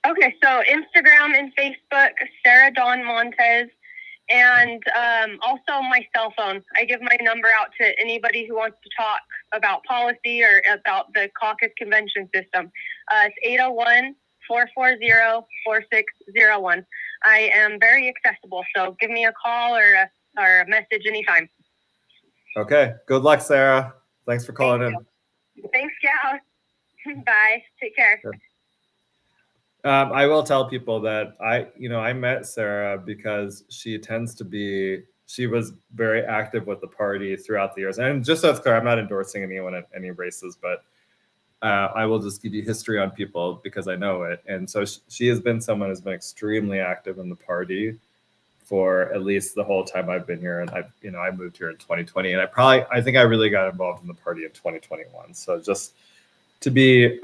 Okay, so Instagram and Facebook, Sarah Dawn Montez, and also my cell phone. I give my number out to anybody who wants to talk about policy or about the caucus convention system. It's 801-440-4601. I am very accessible, so give me a call or a message anytime. Okay. Good luck, Sarah. Thanks for calling in. Thanks, Gal. Bye. Take care. Sure. I will tell people that I met Sarah because she was very active with the party throughout the years. And just so it's clear, I'm not endorsing anyone at any races, but I will just give you history on people because I know it. And so she has been someone who's been extremely active in the party for at least the whole time I've been here. And I moved here in 2020, and I think I really got involved in the party in 2021. So just to be,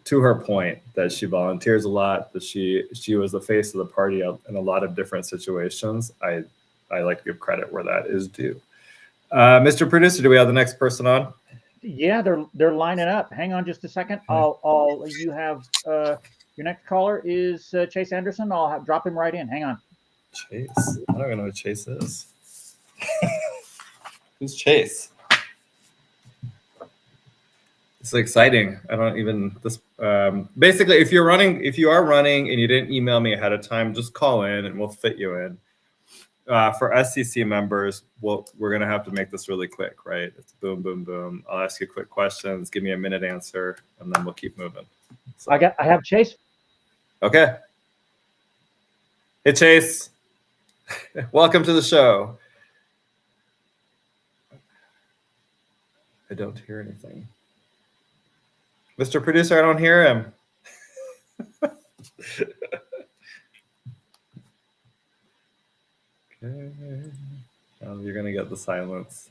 to her point that she volunteers a lot, that she was the face of the party in a lot of different situations, I like to give credit where that is due. Mr. Producer, do we have the next person on? Yeah, they're lining up. Hang on just a second. You have your next caller is Chase Anderson. I'll drop him right in. Hang on. Chase. I don't even know who Chase is. Who's Chase? It's exciting. I don't even basically, if you are running and you didn't email me ahead of time, just call in and we'll fit you in. For SCC members, we're gonna have to make this really quick, right? It's boom, boom, boom. I'll ask you quick questions, give me a minute answer, and then we'll keep moving. So. I have Chase. Okay. Hey, Chase. Welcome to the show. I don't hear anything. Mr. Producer, I don't hear him. Okay. You're going to get the silence.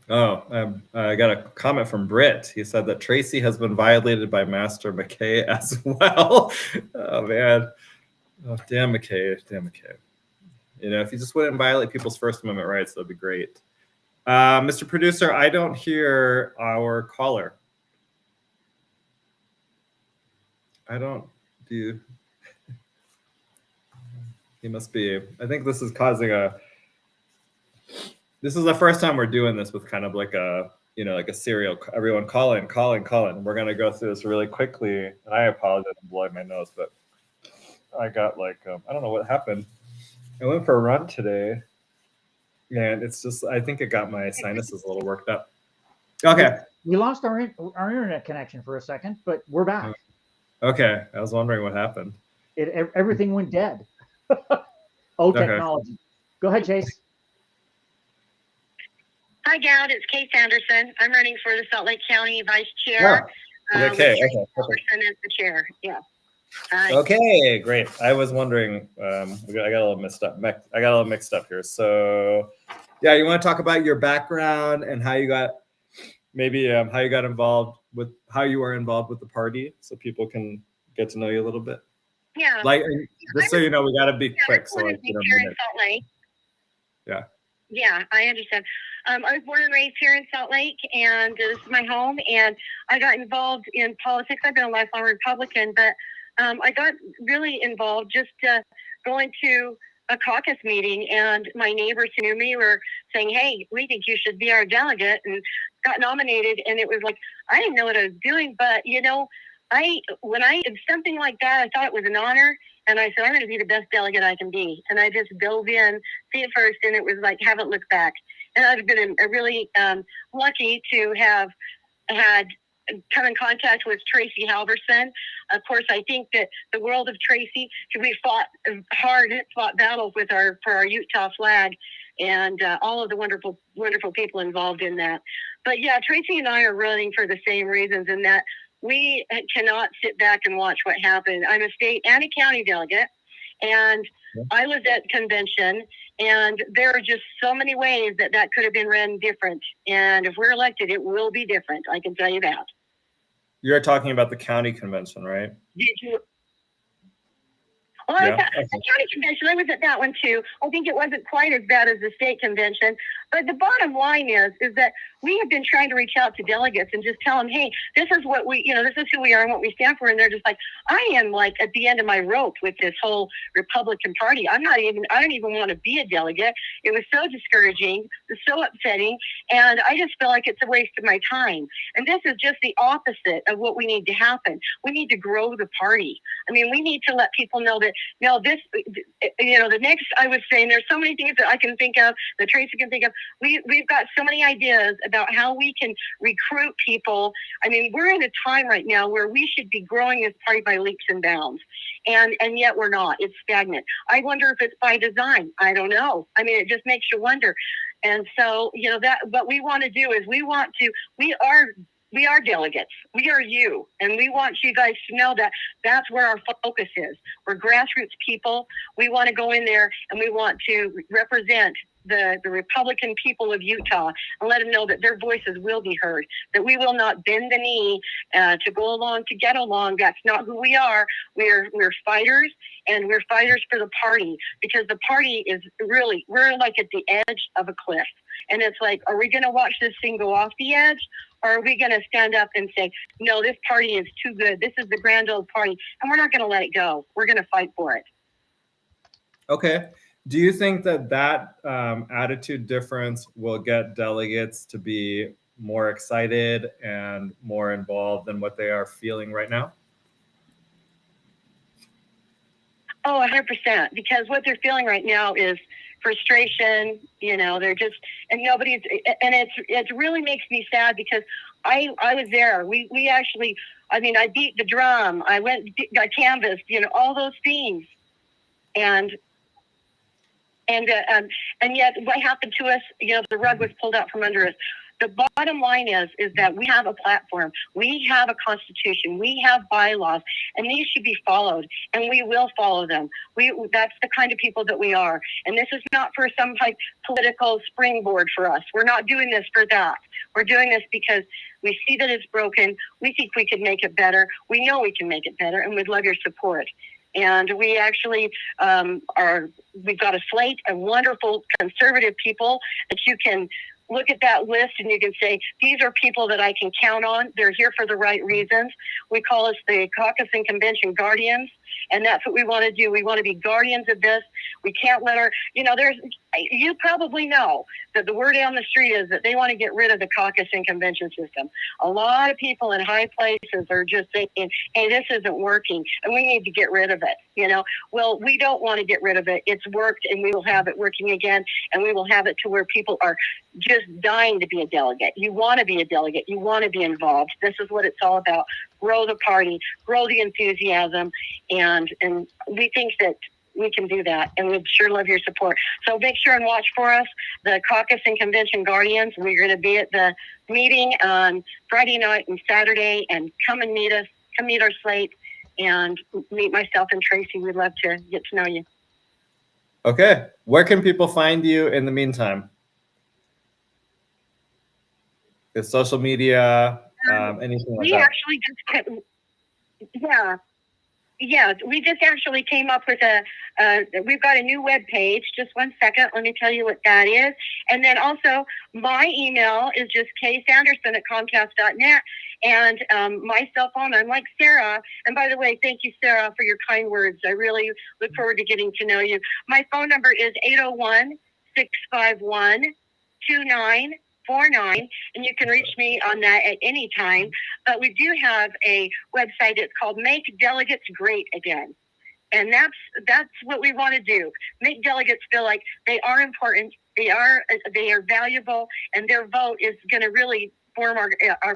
I got a comment from Britt. He said that Tracy has been violated by Master McKay as well. Oh, man. Oh, damn McKay. Damn McKay. If you just wouldn't violate people's First Amendment rights, that'd be great. Mr. Producer, I don't hear our caller. He must be, I think this is causing this is the first time we're doing this with kind of like a serial, everyone call in. We're going to go through this really quickly. And I apologize, I'm blowing my nose, but I got I don't know what happened. I went for a run today, and it's just, I think it got my sinuses a little worked up. Okay. We lost our internet connection for a second, but we're back. Okay. I was wondering what happened. Everything went dead. Technology. Go ahead, Chase. Hi, Goud. It's Kate Sanderson. I'm running for the Salt Lake County Vice Chair. Okay. As the chair. Yeah. Okay, great. I was wondering. I got a little mixed up. here. So, Yeah, you want to talk about your background and how you got how you got involved with how you were involved with the party, so people can get to know you a little bit. Yeah. Like, just so you know, we got to be quick. So Here like, in Salt Lake. Yeah. Yeah, I understand. I was born and raised here in Salt Lake, and this is my home. And I got involved in politics. I've been a lifelong Republican, but I got really involved just going to a caucus meeting, and my neighbors who knew me were saying, "Hey, we think you should be our delegate," and got nominated. And it was like, I didn't know what I was doing, but when I did something like that, I thought it was an honor. And I said, I'm going to be the best delegate I can be. And I just dove in, see it first, and it was like, haven't looked back. And I've been really lucky to have had come in contact with Tracy Halverson. Of course, I think that the world of Tracy, we fought battles for our Utah flag, and all of the wonderful, wonderful people involved in that. But yeah, Tracy and I are running for the same reasons, in that we cannot sit back and watch what happened. I'm a state and a county delegate, and I was at convention, and there are just so many ways that could have been ran different. And if we're elected, it will be different. I can tell you that. You're talking about the county convention, right? Did you? Well, Yeah. The county convention, I was at that one too. I think it wasn't quite as bad as the state convention. But the bottom line is that we have been trying to reach out to delegates and just tell them, hey, this is what this is who we are and what we stand for. And they're just like, I am like at the end of my rope with this whole Republican Party. I don't even want to be a delegate. It was so discouraging, it was so upsetting. And I just feel like it's a waste of my time. And this is just the opposite of what we need to happen. We need to grow the party. I mean, we need to let people know that, the next, I was saying, there's so many things that I can think of, that Tracy can think of. We've got so many ideas about how we can recruit people. I mean, we're in a time right now where we should be growing this party by leaps and bounds. And yet we're not. It's stagnant. I wonder if it's by design. I don't know. I mean, it just makes you wonder. And so, that what we want to do is we are delegates. We are you. And we want you guys to know that that's where our focus is. We're grassroots people. We want to go in there and we want to represent the Republican people of Utah and let them know that their voices will be heard, that we will not bend the knee to go along to get along. That's not who we are. We're fighters, and we're fighters for the party, because the party is really, we're like at the edge of a cliff. And it's like, are we going to watch this thing go off the edge? Or are we going to stand up and say, no, this party is too good. This is the grand old party, and we're not going to let it go. We're going to fight for it. Okay. Do you think that attitude difference will get delegates to be more excited and more involved than what they are feeling right now? Oh, 100%. Because what they're feeling right now is frustration. They're just, and nobody's, and it really makes me sad, because I was there. We actually, I beat the drum. I got canvassed, all those things. And yet what happened to us, the rug was pulled out from under us. The bottom line is that we have a platform, we have a constitution, we have bylaws, and these should be followed, and we will follow them. That's the kind of people that we are. And this is not for some type political springboard for us. We're not doing this for that. We're doing this because we see that it's broken. We think we can make it better. We know we can make it better, and we'd love your support. And we actually we've got a slate of wonderful conservative people that you can look at that list and you can say, these are people that I can count on. They're here for the right reasons. We call us the Caucus and Convention Guardians. And that's what we want to do. We want to be guardians of this. We can't let you probably know that the word on the street is that they want to get rid of the caucus and convention system. A lot of people in high places are just saying, hey, this isn't working and we need to get rid of it. Well, we don't want to get rid of it. It's worked, and we will have it working again. And we will have it to where people are just dying to be a delegate. You want to be a delegate. You want to be involved. This is what it's all about. Grow the party, grow the enthusiasm. And we think that we can do that, and we'd sure love your support. So make sure and watch for us, the Caucus and Convention Guardians. We're going to be at the meeting on Friday night and Saturday, and come and meet us, come meet our slate, and meet myself and Tracy. We'd love to get to know you. Okay. Where can people find you in the meantime? the social media, anything like We that? actually we just actually came up with we've got a new web page. Just one second. Let me tell you what that is. And then also my email is just ksanderson@comcast.net. And my cell phone, I'm like Sarah. And by the way, thank you, Sarah, for your kind words. I really look forward to getting to know you. My phone number is 801-651-2949. And you can reach me on that at any time. But we do have a website. It's called Make Delegates Great Again. And that's what we want to do. Make delegates feel like they are important, they are valuable, and their vote is going to really form our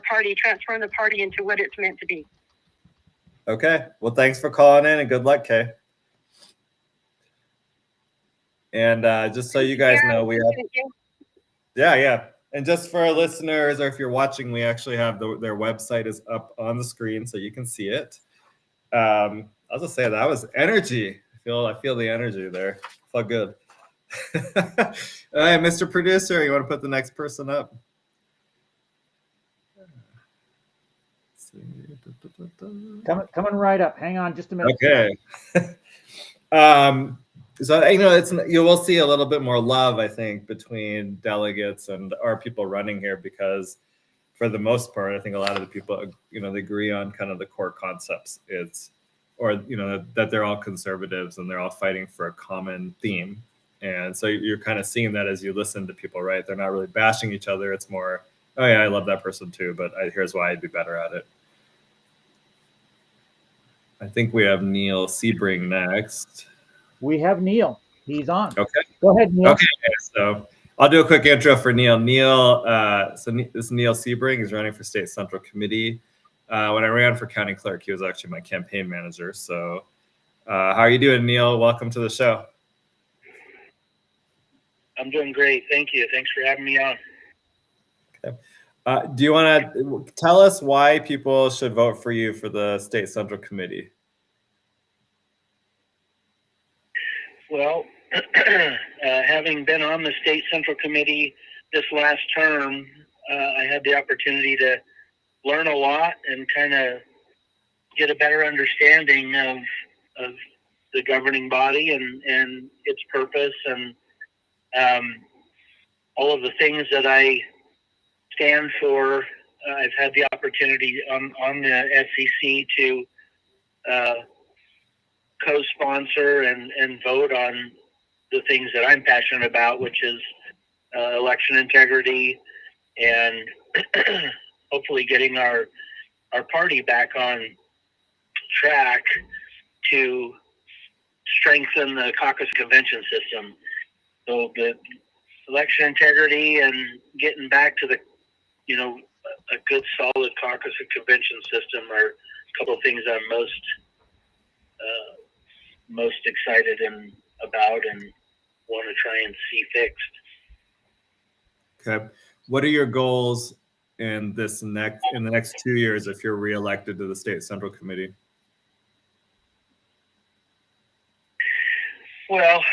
party, transform the party into what it's meant to be. Okay. Well, thanks for calling in and good luck, Kay. And just so you guys know, we have... Yeah. And just for our listeners, or if you're watching, we actually have their website is up on the screen so you can see it. I'll just say that was energy. I feel the energy there. Felt good. All right, Mr. Producer, you want to put the next person up? Coming right up. Hang on just a minute. Okay. So you will see a little bit more love, I think, between delegates and our people running here, because for the most part, I think a lot of the people, they agree on kind of the core concepts. That they're all conservatives and they're all fighting for a common theme. And so you're kind of seeing that as you listen to people, right? They're not really bashing each other. It's more, oh yeah, I love that person too, but here's why I'd be better at it. I think we have Neil Sebring next. We have Neil. He's on. Okay. Go ahead, Neil. Okay, so I'll do a quick intro for Neil. This is Neil Sebring. He's running for State Central Committee. When I ran for county clerk, he was actually my campaign manager. So how are you doing, Neil? Welcome to the show. I'm doing great. Thank you. Thanks for having me on. Okay. Do you want to tell us why people should vote for you for the State Central Committee? Well, having been on the State Central Committee this last term, I had the opportunity to learn a lot and kind of get a better understanding of the governing body and its purpose and all of the things that I stand for. I've had the opportunity on the SCC to co-sponsor and vote on the things that I'm passionate about, which is election integrity and hopefully getting our party back on track to strengthen the caucus convention system. So the election integrity and getting back to a good solid caucus and convention system are a couple of things I'm most excited about and want to try and see fixed. Okay. What are your goals in the next 2 years if you're reelected to the State Central Committee? Well,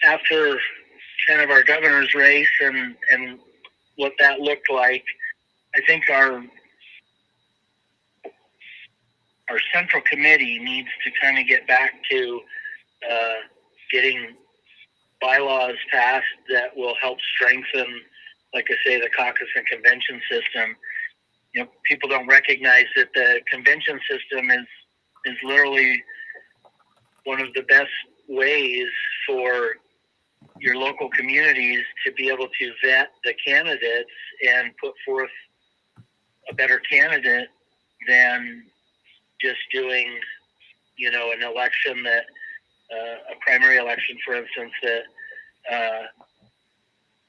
after kind of our governor's race and what that looked like, I think our central committee needs to kind of get back to getting bylaws passed that will help strengthen, like I say, the caucus and convention system. People don't recognize that the convention system is literally one of the best ways for your local communities to be able to vet the candidates and put forth a better candidate than just doing, an election that, a primary election, for instance, that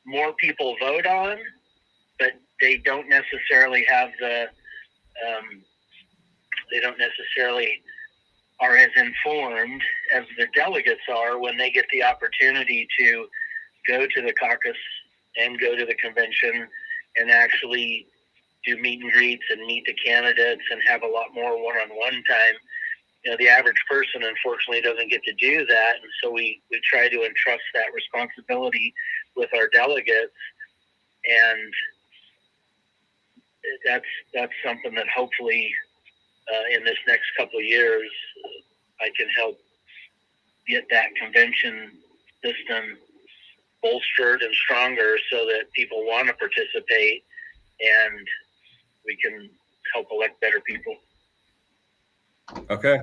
more people vote on, but they don't necessarily have are as informed as the delegates are when they get the opportunity to go to the caucus and go to the convention and actually do meet and greets and meet the candidates and have a lot more one-on-one time. The average person, unfortunately, doesn't get to do that. And so we try to entrust that responsibility with our delegates. and that's something that hopefully in this next couple of years I can help get that convention system bolstered and stronger so that people want to participate and we can help elect better people. Okay.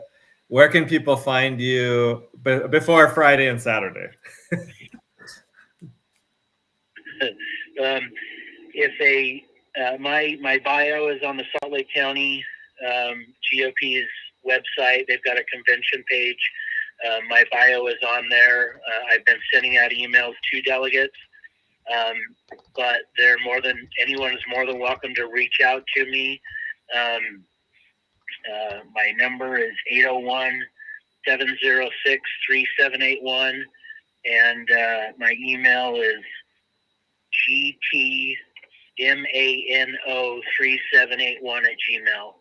Where can people find you before Friday and Saturday? My bio is on the Salt Lake County GOP's website. They've got a convention page. My bio is on there. I've been sending out emails to delegates, but anyone is more than welcome to reach out to me. My number is 801-706-3781, and my email is gtmano3781@gmail.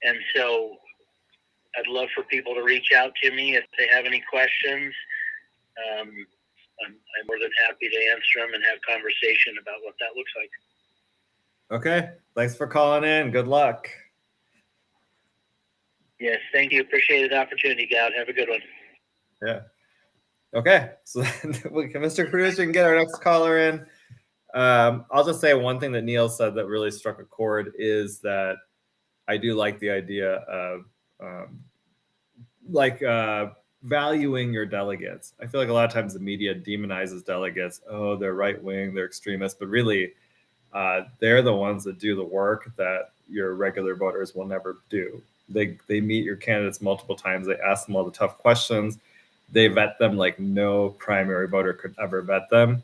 And so I'd love for people to reach out to me if they have any questions. I'm more than happy to answer them and have conversation about what that looks like. Okay. Thanks for calling in. Good luck. Yes, thank you. Appreciate the opportunity, Goud. Have a good one. Yeah. Okay. So Mr. Cruz, we can get our next caller in. I'll just say one thing that Neil said that really struck a chord is that I do like the idea of valuing your delegates. I feel like a lot of times the media demonizes delegates. Oh, they're right wing, they're extremists, but really they're the ones that do the work that your regular voters will never do. They meet your candidates multiple times. They ask them all the tough questions. They vet them like no primary voter could ever vet them.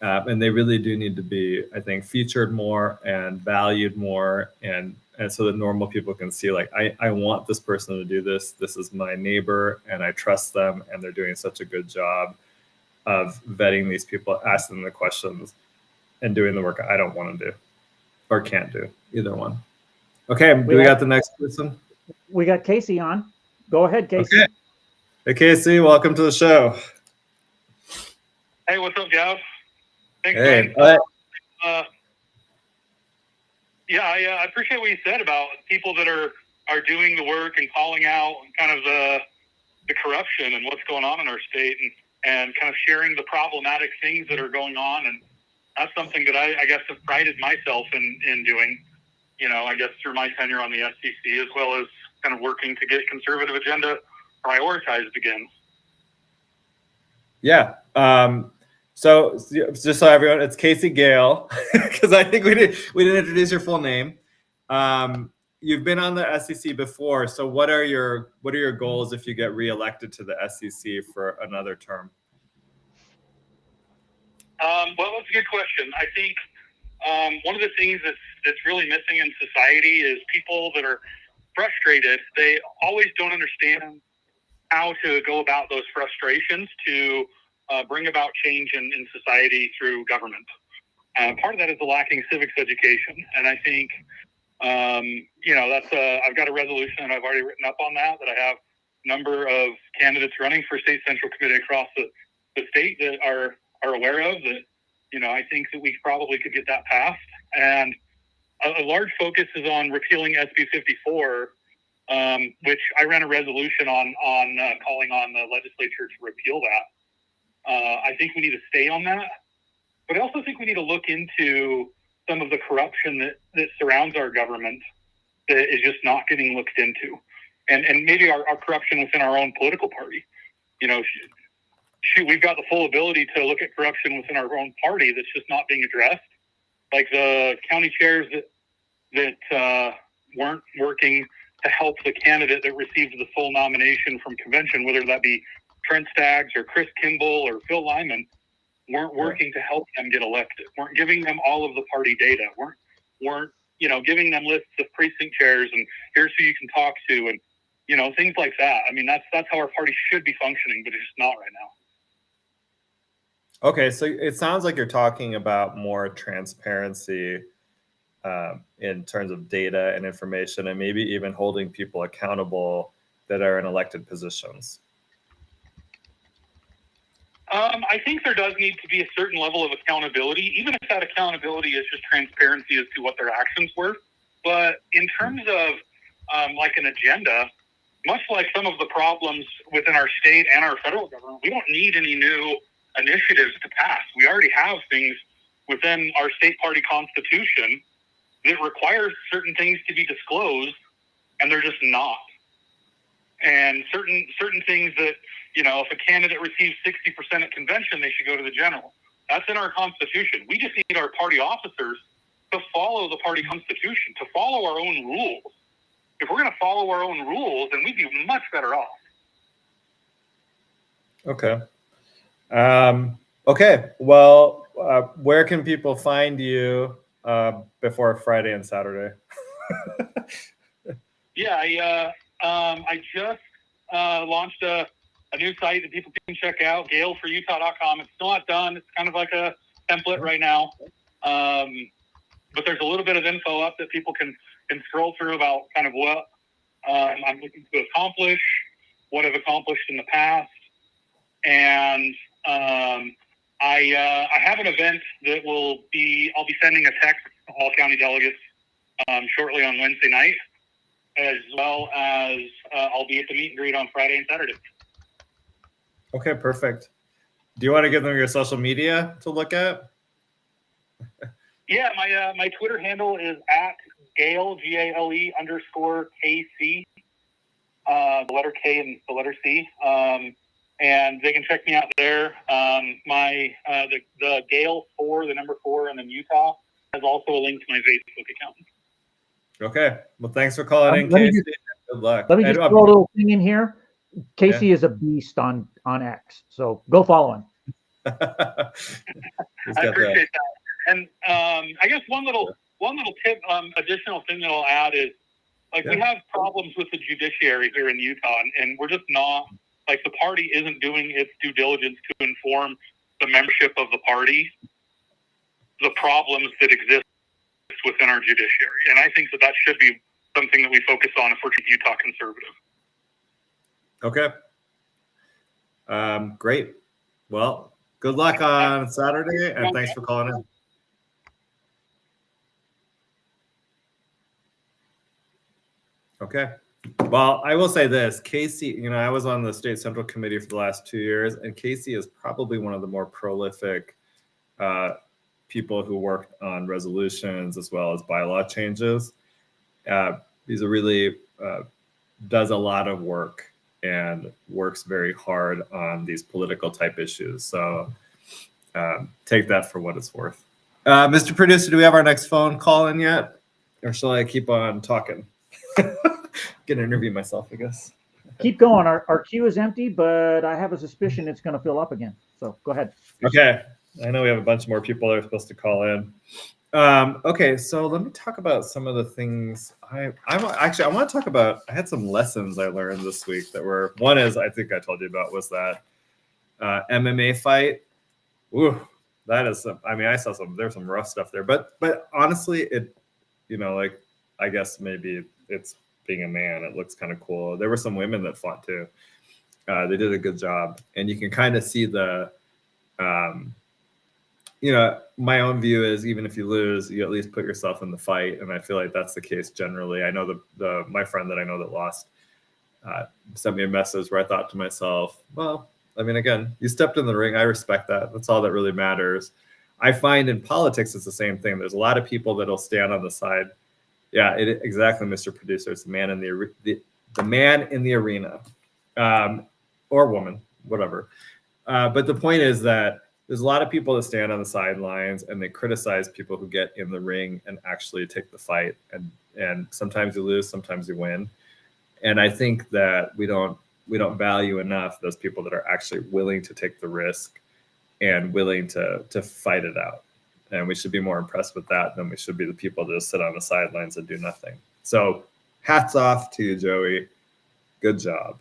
And they really do need to be, I think, featured more and valued more, and so that normal people can see, like, I want this person to do this. This is my neighbor, and I trust them, and they're doing such a good job of vetting these people, asking them the questions, and doing the work I don't want to do or can't do, either one. Okay, we got the next person? We got Casey on. Go ahead, Casey. Okay. Hey, Casey, welcome to the show. Hey, what's up, Goud? Thanks, hey, yeah, I appreciate what you said about people that are doing the work and calling out kind of the corruption and what's going on in our state, and kind of sharing the problematic things that are going on. And that's something that I guess have prided myself in doing, I guess through my tenure on the SCC, as well as kind of working to get conservative agenda prioritized again. Yeah. So just so everyone, it's Casey Gale, because I think we didn't introduce your full name. You've been on the SCC before, so what are your goals if you get reelected to the SCC for another term? Well, that's a good question. I think one of the things that's really missing in society is people that are frustrated. They always don't understand how to go about those frustrations to bring about change in society through government. Part of that is the lacking civics education, and I think that's I've got a resolution and I've already written up on that I have a number of candidates running for State Central Committee across the state that are aware of that. I think that we probably could get that passed, and a large focus is on repealing SB 54, which I ran a resolution on calling on the legislature to repeal that. I think we need to stay on that, but I also think we need to look into some of the corruption that surrounds our government that is just not getting looked into, and maybe our corruption within our own political party. We've got the full ability to look at corruption within our own party that's just not being addressed, like the county chairs that weren't working to help the candidate that received the full nomination from convention, whether that be Trent Staggs or Chris Kimball or Phil Lyman, weren't working to help them get elected, weren't giving them all of the party data, weren't giving them lists of precinct chairs and here's who you can talk to, and things like that. I mean, that's how our party should be functioning, but it's just not right now. Okay, so it sounds like you're talking about more transparency in terms of data and information, and maybe even holding people accountable that are in elected positions. I think there does need to be a certain level of accountability, even if that accountability is just transparency as to what their actions were. But in terms of like an agenda, much like some of the problems within our state and our federal government, we don't need any new initiatives to pass. We already have things within our state party constitution that requires certain things to be disclosed, and they're just not. And certain things that, you know, if a candidate receives 60% at convention, they should go to the general. That's in our constitution. We just need our party officers to follow the party constitution, to follow our own rules. If we're going to follow our own rules, then we'd be much better off. Okay. Okay. Well, where can people find you before Friday and Saturday? Yeah, I just launched a new site that people can check out, galeforutah.com. It's still not done. It's kind of like a template right now. But there's a little bit of info up that people can scroll through about kind of what I'm looking to accomplish, what I've accomplished in the past. And I have an event that I'll be sending a text to all county delegates shortly on Wednesday night, as well as I'll be at the meet and greet on Friday and Saturday. Okay, perfect. Do you want to give them your social media to look at? Yeah, my Twitter handle is at Gale, Gale _KC, the letter K and the letter C. And they can check me out there. The Gale 4, the number 4, and then Utah has also a link to my Facebook account. Okay. Well, thanks for calling in, let me Casey. just- Good luck. Let me just throw a little thing in here. Casey is a beast on X, so go follow him. I appreciate that. And I guess one little tip, additional thing that I'll add is, like, we have problems with the judiciary here in Utah, and we're just not, like, the party isn't doing its due diligence to inform the membership of the party the problems that exist within our judiciary. And I think that should be something that we focus on if we're Utah conservative. Okay. Great. Well, good luck on Saturday, and thanks for calling in. Okay. Well, I will say this, Casey, I was on the State Central Committee for the last 2 years, and Casey is probably one of the more prolific people who worked on resolutions as well as bylaw changes. He's does a lot of work and works very hard on these political type issues. So take that for what it's worth. Mr. Producer, do we have our next phone call in yet? Or shall I keep on talking? Gonna interview myself, I guess. Keep going. Our queue is empty, but I have a suspicion it's going to fill up again. So go ahead. Okay. I know we have a bunch more people that are supposed to call in. Okay, so let me talk about some of the things I want to talk about. I had some lessons I learned this week that were, one is, I think I told you about, was that MMA fight. Ooh, that is some, I saw there's some rough stuff there, but honestly, it, I guess maybe it's being a man, it looks kind of cool. There were some women that fought too. They did a good job, and you can kind of see the, my own view is, even if you lose, you at least put yourself in the fight, and I feel like that's the case generally. I know my friend that I know that lost sent me a message where I thought to myself, well, again, you stepped in the ring. I respect that. That's all that really matters. I find in politics it's the same thing. There's a lot of people that'll stand on the side. Yeah, exactly, Mr. Producer. It's the man in the man in the arena, or woman, whatever. But the point is that there's a lot of people that stand on the sidelines and they criticize people who get in the ring and actually take the fight. And sometimes you lose, sometimes you win. And I think that we don't value enough those people that are actually willing to take the risk and willing to fight it out. And we should be more impressed with that than we should be the people that just sit on the sidelines and do nothing. So hats off to you, Joey. Good job.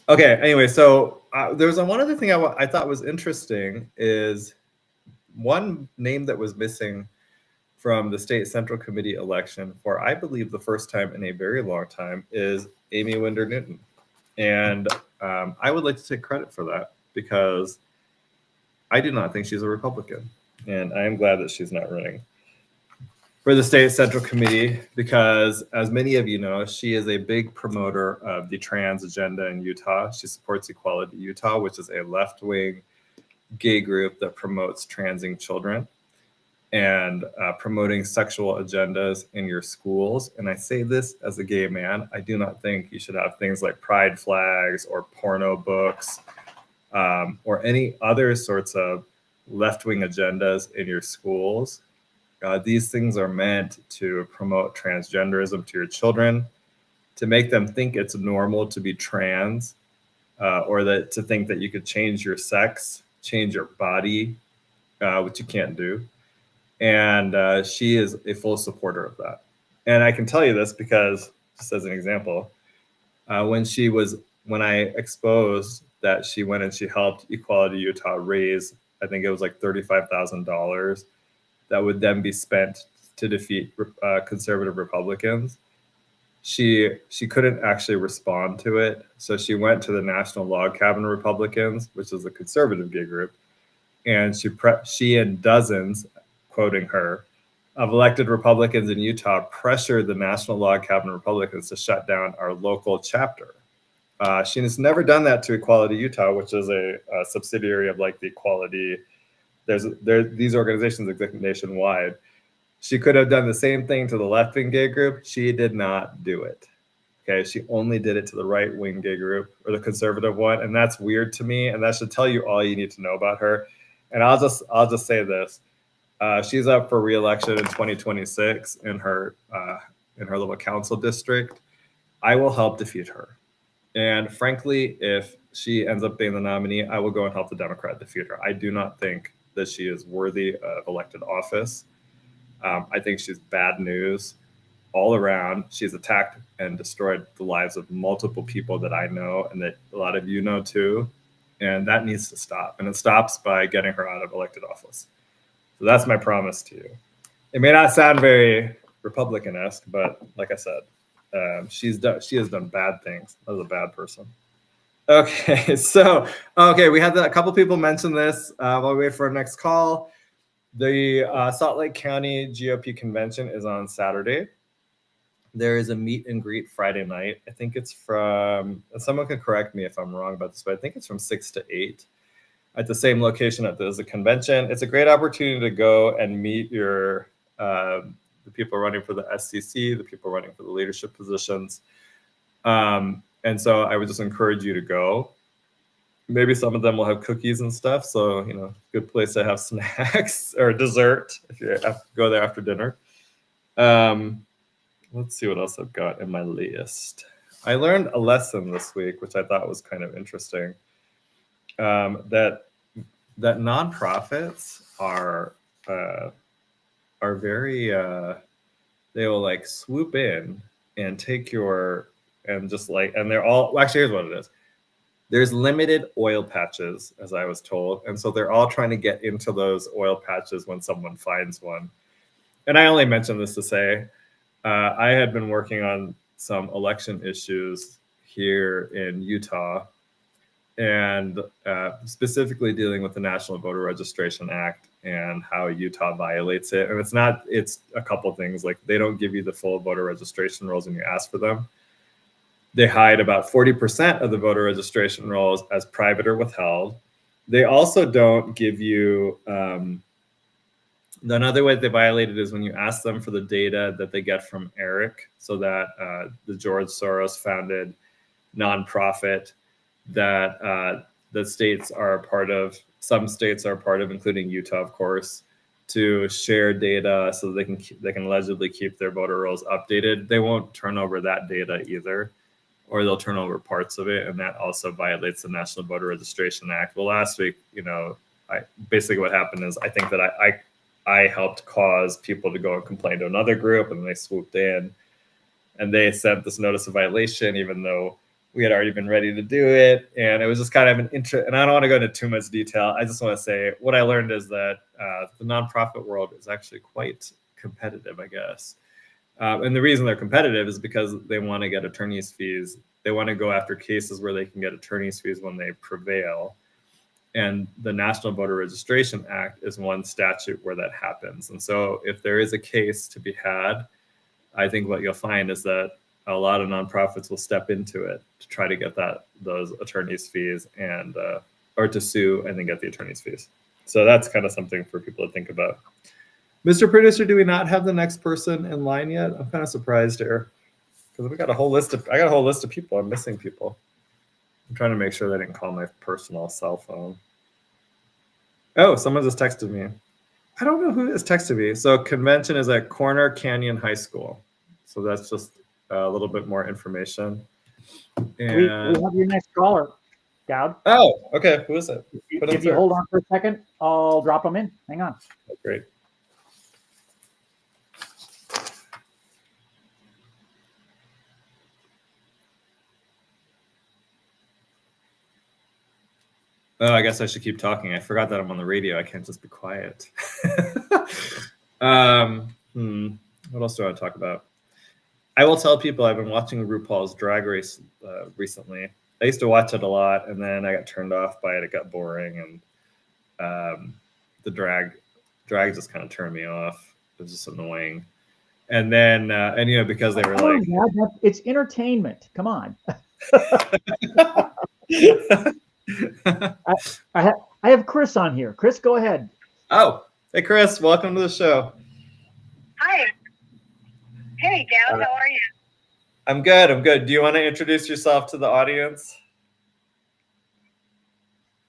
Okay, anyway, so there was one other thing I thought was interesting is one name that was missing from the State Central Committee election for, I believe, the first time in a very long time is Amy Winder Newton. And I would like to take credit for that because I do not think she's a Republican. And I am glad that she's not running for the State Central Committee because, as many of you know, she is a big promoter of the trans agenda in Utah. She supports Equality Utah, which is a left-wing gay group that promotes transing children and promoting sexual agendas in your schools. And I say this as a gay man, I do not think you should have things like pride flags or porno books or any other sorts of left-wing agendas in your schools. These things are meant to promote transgenderism to your children, to make them think it's normal to be trans, or that to think that you could change your sex, change your body, which you can't do. And she is a full supporter of that. And I can tell you this because, just as an example, when I exposed that she went and she helped Equality Utah raise, I think it was like $35,000 that would then be spent to defeat conservative Republicans. She couldn't actually respond to it. So she went to the National Log Cabin Republicans, which is a conservative gay group. And she and dozens, quoting her, of elected Republicans in Utah pressured the National Log Cabin Republicans to shut down our local chapter. She has never done that to Equality Utah, which is a subsidiary of like the Equality. These organizations exist nationwide. She could have done the same thing to the left-wing gay group. She did not do it. Okay, she only did it to the right-wing gay group or the conservative one, and that's weird to me. And that should tell you all you need to know about her. And I'll just say this: she's up for re-election in 2026 in her little council district. I will help defeat her. And frankly, if she ends up being the nominee, I will go and help the Democrat defeat her. I do not think that she is worthy of elected office. I think she's bad news all around. She's attacked and destroyed the lives of multiple people that I know and that a lot of you know too. And that needs to stop. And it stops by getting her out of elected office. So that's my promise to you. It may not sound very Republican-esque, but like I said, she has done bad things as a bad person. Okay, we had a couple people mention this while we wait for our next call. The Salt Lake County GOP convention is on Saturday. There is a meet and greet Friday night. I think it's from, someone can correct me if I'm wrong about this, but I think it's from 6 to 8 at the same location as the convention. It's a great opportunity to go and meet the people running for the SCC, the people running for the leadership positions. And so I would just encourage you to go. Maybe some of them will have cookies and stuff. So, good place to have snacks or dessert if you have to go there after dinner. Let's see what else I've got in my list. I learned a lesson this week, which I thought was kind of interesting, that nonprofits are very, they will like swoop in and take and they're all, actually, here's what it is. There's limited oil patches, as I was told. And so they're all trying to get into those oil patches when someone finds one. And I only mention this to say, I had been working on some election issues here in Utah and specifically dealing with the National Voter Registration Act and how Utah violates it. And it's a couple things, like they don't give you the full voter registration rolls when you ask for them. They hide about 40% of the voter registration rolls as private or withheld. They also don't give you, another way they violated is when you ask them for the data that they get from ERIC, so that the George Soros founded nonprofit that the states are a part of, some states are a part of, including Utah, of course, to share data so they can allegedly keep their voter rolls updated. They won't turn over that data either, or they'll turn over parts of it, and that also violates the National Voter Registration Act. Well, last week, basically what happened is I think that I helped cause people to go and complain to another group, and they swooped in, and they sent this notice of violation, even though we had already been ready to do it. And it was just kind of an and I don't want to go into too much detail. I just want to say what I learned is that the nonprofit world is actually quite competitive, I guess. And the reason they're competitive is because they want to get attorney's fees they want to go after cases where they can get attorney's fees when they prevail. And the National Voter Registration Act is one statute where that happens. And so if there is a case to be had, I think what you'll find is that a lot of nonprofits will step into it to try to get those attorney's fees and or to sue and then get the attorney's fees. So that's kind of something for people to think about. Mr. Producer, do we not have the next person in line yet? I'm kind of surprised here because I got a whole list of people. I'm missing people. I'm trying to make sure they didn't call my personal cell phone. Oh, someone just texted me. I don't know who is texted me. So convention is at Corner Canyon High School. So that's just a little bit more information. And We have your next caller, Goud. oh, okay. Who is it? If you hold on for a second, I'll drop them in. Hang on. Oh, great. Oh, I guess I should keep talking. I forgot that I'm on the radio. I can't just be quiet. What else do I want to talk about? I will tell people I've been watching RuPaul's Drag Race recently. I used to watch it a lot, and then I got turned off by it. It got boring, and the drag just kind of turned me off. It was just annoying. And then, because they were like, it's entertainment. Come on. I have Chris on here. Chris, go ahead. Oh, hey, Chris, welcome to the show. Hi. Hey, Goud, how are you? I'm good. Do you want to introduce yourself to the audience?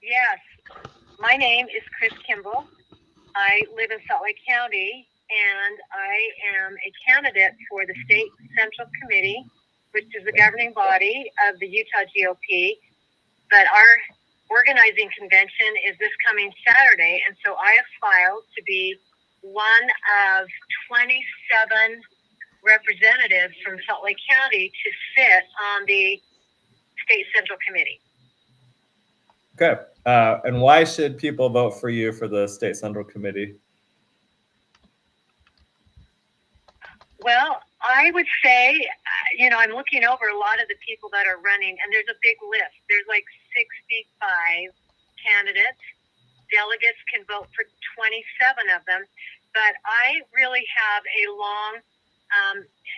Yes. My name is Chris Kimball. I live in Salt Lake County, and I am a candidate for the State Central Committee, which is the governing body of the Utah GOP. But our organizing convention is this coming Saturday, and so I have filed to be one of 27 representatives from Salt Lake County to sit on the State Central Committee. Okay. And why should people vote for you for the State Central Committee? Well, I would say, I'm looking over a lot of the people that are running, and there's a big list. There's like 65 candidates. Delegates can vote for 27 of them. But I really have a long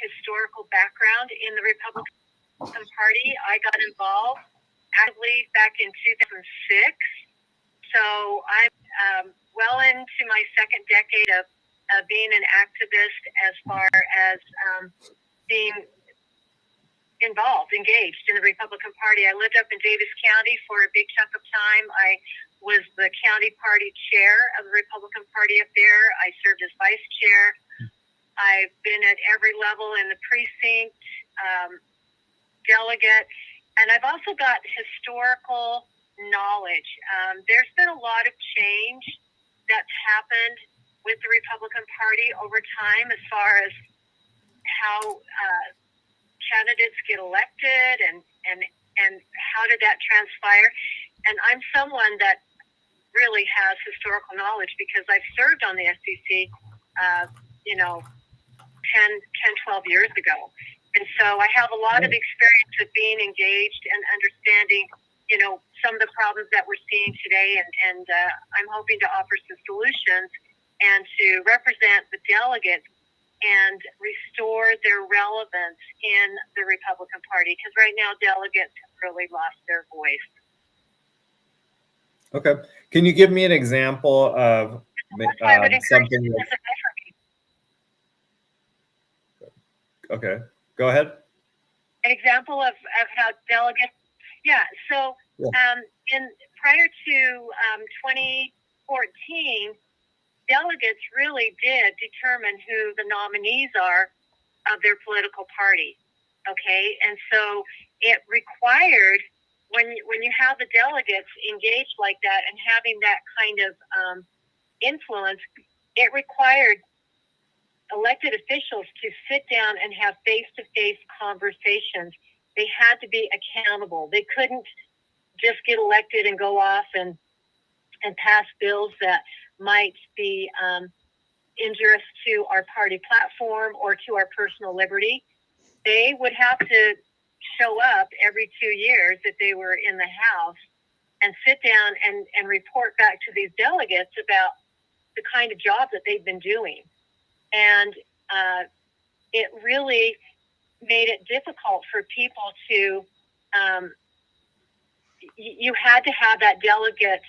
historical background in the Republican Party. I got involved actively back in 2006. So I'm well into my second decade of being an activist as far as being engaged in the Republican Party. I lived up in Davis County for a big chunk of time. I was the county party chair of the Republican Party up there. I served as vice chair. I've been at every level in the precinct, delegate, and I've also got historical knowledge. There's been a lot of change that's happened with the Republican Party over time as far as how candidates get elected and how did that transpire. And I'm someone that really has historical knowledge because I've served on the SCC, 12 years ago. And so I have a lot of experience of being engaged and understanding, some of the problems that we're seeing today. And I'm hoping to offer some solutions and to represent the delegates and restore their relevance in the Republican Party. Because right now, delegates have really lost their voice. Okay. Can you give me an example of something? Okay. Go ahead. An example of how delegates. Yeah. So prior to 2014, delegates really did determine who the nominees are of their political party. Okay. And so it required, when you have the delegates engaged like that and having that kind of influence, it required elected officials to sit down and have face-to-face conversations. They had to be accountable. They couldn't just get elected and go off and pass bills that might be injurious to our party platform or to our personal liberty. They would have to show up every 2 years if they were in the House and sit down and report back to these delegates about the kind of job that they've been doing. And it really made it difficult for people to, you had to have that delegate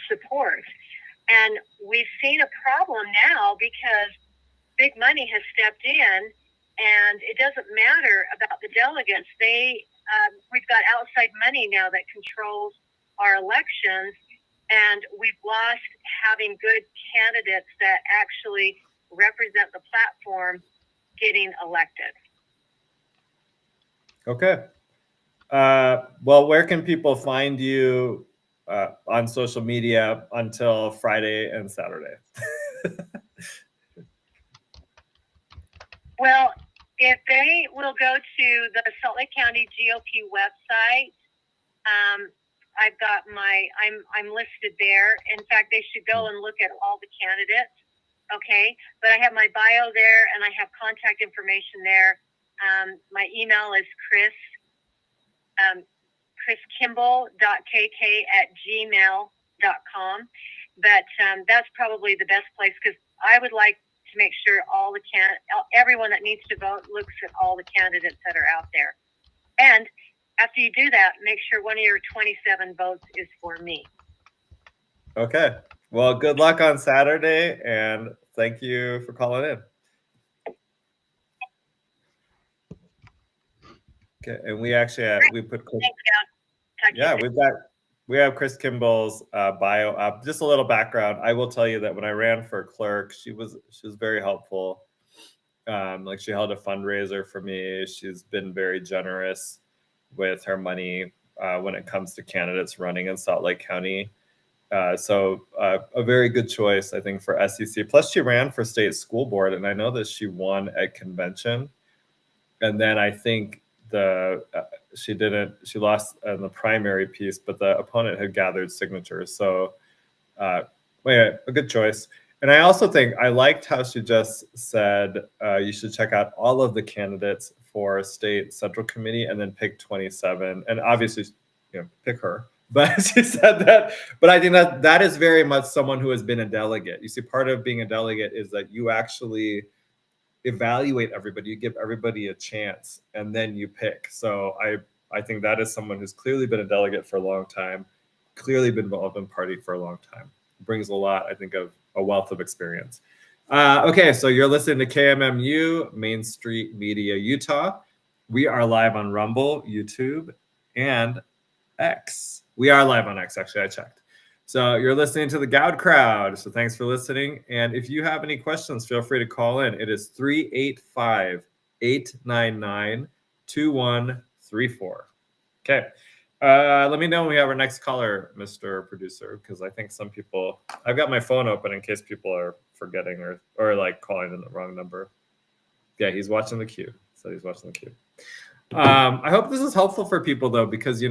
support. And we've seen a problem now because big money has stepped in, and it doesn't matter about the delegates. We've got outside money now that controls our elections, and we've lost having good candidates that actually represent the platform getting elected. Okay. Well, where can people find you on social media until Friday and Saturday? Well, if they will go to the Salt Lake County GOP website, I've got I'm listed there. In fact, they should go and look at all the candidates. Okay, but I have my bio there, and I have contact information there. My email is chriskimball.kk@gmail.com. But that's probably the best place, because I would like to make sure everyone that needs to vote looks at all the candidates that are out there. And after you do that, make sure one of your 27 votes is for me. Okay. Well, good luck on Saturday, and thank you for calling in. Okay, and we actually we put. Thanks, we have Chris Kimball's bio up. Just a little background. I will tell you that when I ran for clerk, she was very helpful. Like, she held a fundraiser for me. She's been very generous with her money when it comes to candidates running in Salt Lake County. So a very good choice, I think, for SEC. Plus, she ran for state school board, and I know that she won at convention. And then I think she lost in the primary piece, but the opponent had gathered signatures. So a good choice. And I also think I liked how she just said you should check out all of the candidates for State Central Committee and then pick 27. And obviously, pick her. But she said that. But I think that is very much someone who has been a delegate. You see, part of being a delegate is that you actually evaluate everybody, you give everybody a chance, and then you pick. So I think that is someone who's clearly been a delegate for a long time, clearly been involved in party for a long time. Brings a lot, I think, of a wealth of experience. Okay, so you're listening to KMMU, Main Street Media, Utah. We are live on Rumble, YouTube, and X. We are live on X, actually, I checked. So you're listening to the Goud Crowd. So thanks for listening. And if you have any questions, feel free to call in. It is 385-899-2134. Okay. Let me know when we have our next caller, Mr. Producer, because I think some people, I've got my phone open in case people are forgetting or like calling in the wrong number. Yeah, he's watching the queue. So he's watching the queue. I hope this is helpful for people, though, because, you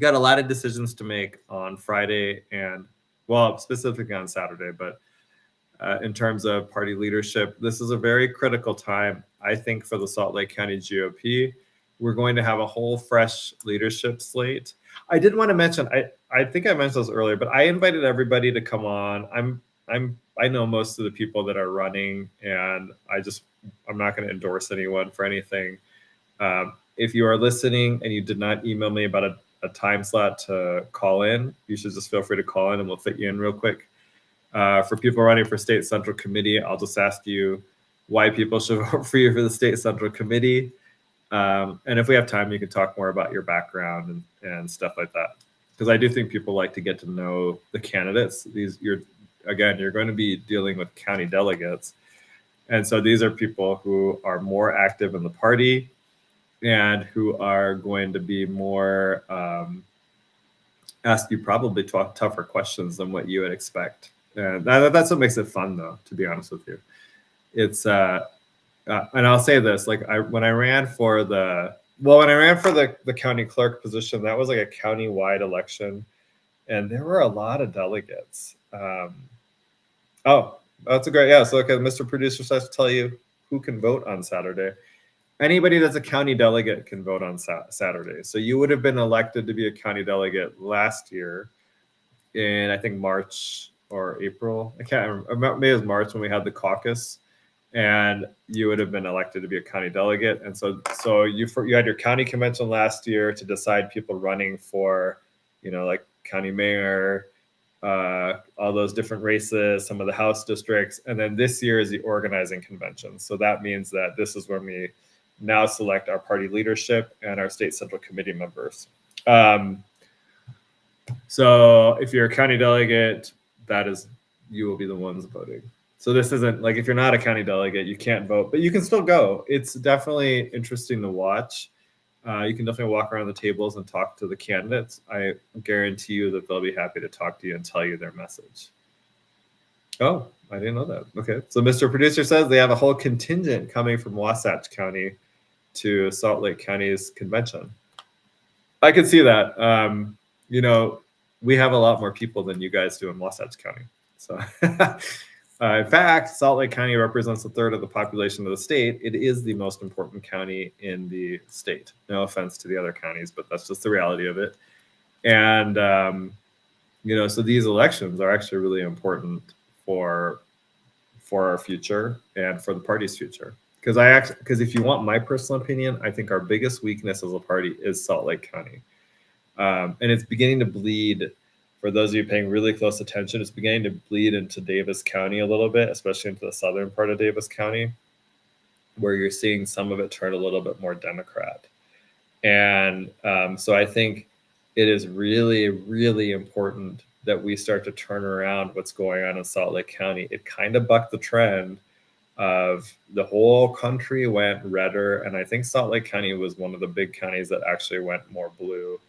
got a lot of decisions to make on Friday and, well, specifically on Saturday, but in terms of party leadership, this is a very critical time, I think, for the Salt Lake County GOP. We're going to have a whole fresh leadership slate. I did want to mention, I think I mentioned this earlier, but I invited everybody to come on. I know most of the people that are running, and I'm not going to endorse anyone for anything. If you are listening and you did not email me about a time slot to call in, you should just feel free to call in and we'll fit you in real quick. For people running for State Central Committee, I'll just ask you why people should vote for you for the State Central Committee. And if we have time, you can talk more about your background and stuff like that. Because I do think people like to get to know the candidates. You're going to be dealing with county delegates. And so these are people who are more active in the party and who are going to be more ask you probably tougher questions than what you would expect. And that's what makes it fun, though, to be honest with you. It's and I'll say this, like when I ran for the county clerk position, that was like a county-wide election, and there were a lot of delegates. That's a great, yeah. So okay, Mr. Producer starts to tell you who can vote on Saturday. anybody that's a county delegate can vote on Saturday. So you would have been elected to be a county delegate last year in, I think, March or April. I can't remember. Maybe it was March when we had the caucus, and you would have been elected to be a county delegate. And so you had your county convention last year to decide people running for, like county mayor, all those different races, some of the House districts. And then this year is the organizing convention. So that means that this is when we now select our party leadership and our state central committee members. So if you're a county delegate, you will be the ones voting. So this isn't like, if you're not a county delegate, you can't vote, but you can still go. It's definitely interesting to watch. You can definitely walk around the tables and talk to the candidates. I guarantee you that they'll be happy to talk to you and tell you their message. Oh, I didn't know that. Okay. So Mr. Producer says they have a whole contingent coming from Wasatch County to Salt Lake County's convention. I can see that. We have a lot more people than you guys do in Wasatch County. So in fact, Salt Lake County represents a third of the population of the state. It is the most important county in the state. No offense to the other counties, but that's just the reality of it. And, so these elections are actually really important for our future and for the party's future. Because if you want my personal opinion, I think our biggest weakness as a party is Salt Lake County. And it's beginning to bleed. For those of you paying really close attention, it's beginning to bleed into Davis County a little bit, especially into the southern part of Davis County, where you're seeing some of it turn a little bit more Democrat. And so I think it is really, really important that we start to turn around what's going on in Salt Lake County. It kind of bucked the trend of the whole country went redder. And I think Salt Lake County was one of the big counties that actually went more blue,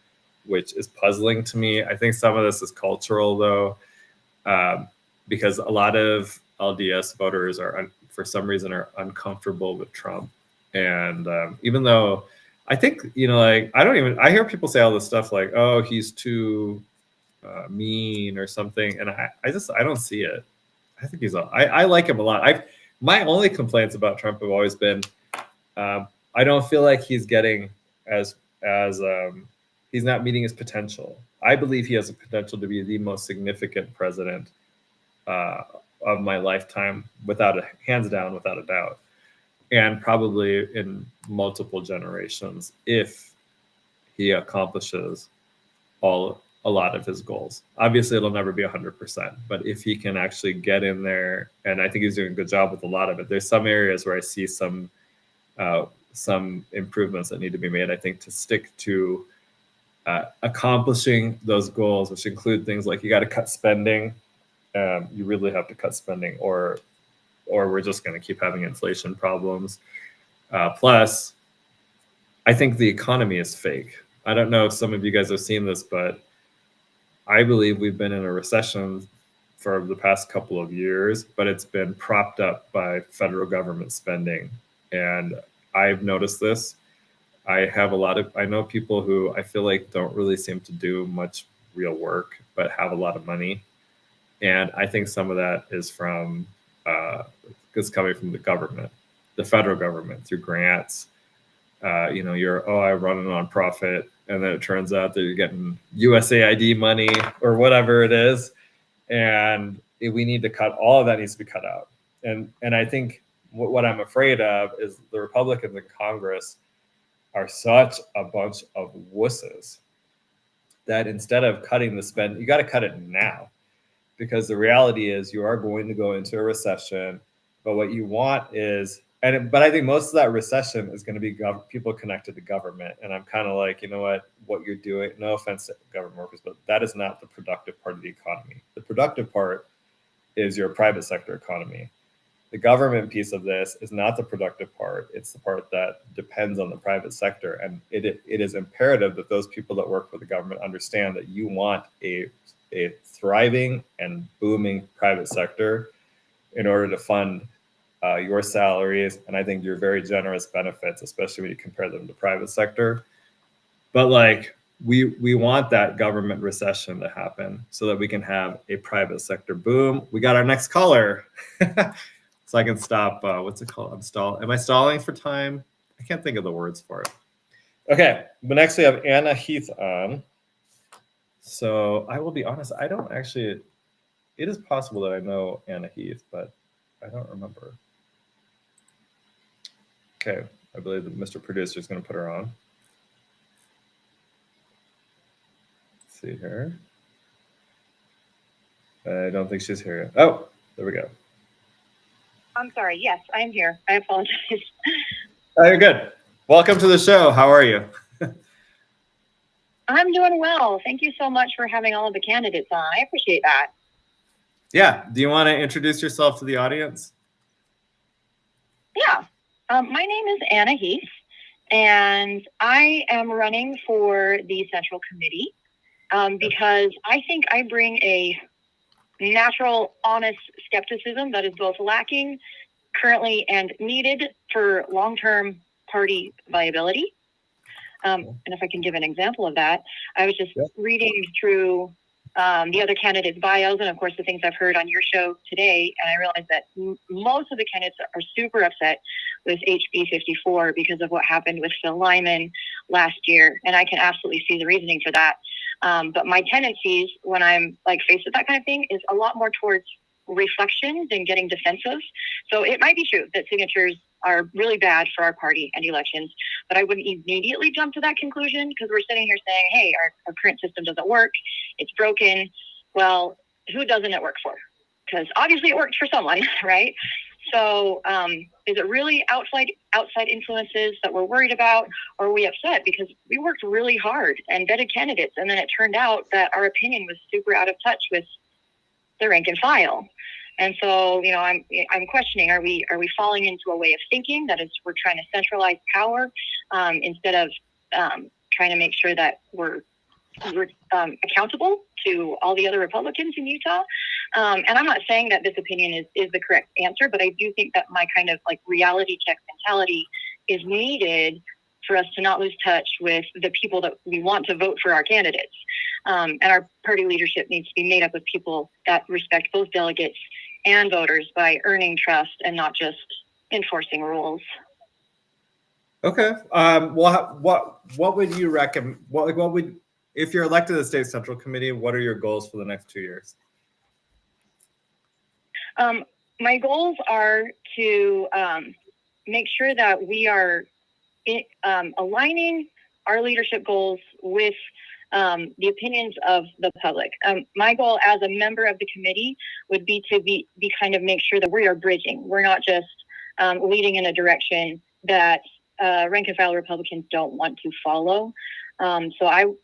which is puzzling to me. I think some of this is cultural, though, because a lot of LDS voters for some reason, are uncomfortable with Trump. And even though I think, I hear people say all this stuff like, oh, he's too mean or something. And I don't see it. I think I like him a lot. My only complaints about Trump have always been, I don't feel like he's getting as he's not meeting his potential. I believe he has the potential to be the most significant president of my lifetime, hands down, without a doubt, and probably in multiple generations if he accomplishes a lot of his goals. Obviously, it'll never be 100%, but if he can actually get in there, and I think he's doing a good job with a lot of it. There's some areas where I see some improvements that need to be made. I think to stick to accomplishing those goals, which include things like you got to cut spending. You really have to cut spending, or we're just going to keep having inflation problems. Plus, I think the economy is fake. I don't know if some of you guys have seen this, but I believe we've been in a recession for the past couple of years, but it's been propped up by federal government spending. And I've noticed this. I know people who I feel like don't really seem to do much real work, but have a lot of money. And I think some of that is coming from the government, the federal government, through grants. I run a nonprofit, and then it turns out that you're getting USAID money or whatever it is. And we need to all of that needs to be cut out. And I think what I'm afraid of is the Republicans in Congress are such a bunch of wusses that instead of cutting the spend, you got to cut it now, because the reality is you are going to go into a recession. But what you want is, but I think most of that recession is going to be people connected to government. And I'm kind of like, you know what you're doing, no offense to government workers, but that is not the productive part of the economy. The productive part is your private sector economy. The government piece of this is not the productive part. It's the part that depends on the private sector. And it is imperative that those people that work for the government understand that you want a thriving and booming private sector in order to fund your salaries. And I think your very generous benefits, especially when you compare them to private sector. But we want that government recession to happen so that we can have a private sector boom. We got our next caller. So I can stop, what's it called? Am I stalling for time? I can't think of the words for it. Okay, but next we have Anna Heath on. So I will be honest, I don't actually, it is possible that I know Anna Heath, but I don't remember. Okay, I believe that Mr. Producer is going to put her on. Let's see here. I don't think she's here yet. Oh, there we go. I'm sorry. Yes, I'm here. I apologize. Oh, you're good. Welcome to the show. How are you? I'm doing well. Thank you so much for having all of the candidates on. I appreciate that. Yeah. Do you want to introduce yourself to the audience? Yeah. My name is Anna Heath, and I am running for the Central Committee because I think I bring a natural, honest skepticism that is both lacking currently and needed for long-term party viability. And if I can give an example of that, I was just reading through the other candidates' bios and, of course, the things I've heard on your show today, and I realized that most of the candidates are super upset with HB 54 because of what happened with Phil Lyman last year, and I can absolutely see the reasoning for that. But my tendencies when I'm faced with that kind of thing is a lot more towards reflection than getting defensive. So it might be true that signatures are really bad for our party and elections, but I wouldn't immediately jump to that conclusion because we're sitting here saying, hey, our current system doesn't work. It's broken. Well, who doesn't it work for? Because obviously it worked for someone, right? So is it really outside influences that we're worried about, or are we upset because we worked really hard and vetted candidates, and then it turned out that our opinion was super out of touch with the rank and file? And so, I'm questioning: are we falling into a way of thinking that is we're trying to centralize power instead of trying to make sure that we're accountable to all the other Republicans in Utah? And I'm not saying that this opinion is the correct answer, but I do think that my kind of reality check mentality is needed for us to not lose touch with the people that we want to vote for our candidates. And our party leadership needs to be made up of people that respect both delegates and voters by earning trust and not just enforcing rules. Okay. Well, what would you recommend? What would, if you're elected to the State Central Committee, what are your goals for the next 2 years? My goals are to make sure that we are aligning our leadership goals with the opinions of the public. My goal as a member of the committee would be to be kind of make sure that we are bridging. We're not just leading in a direction that rank and file Republicans don't want to follow. So I would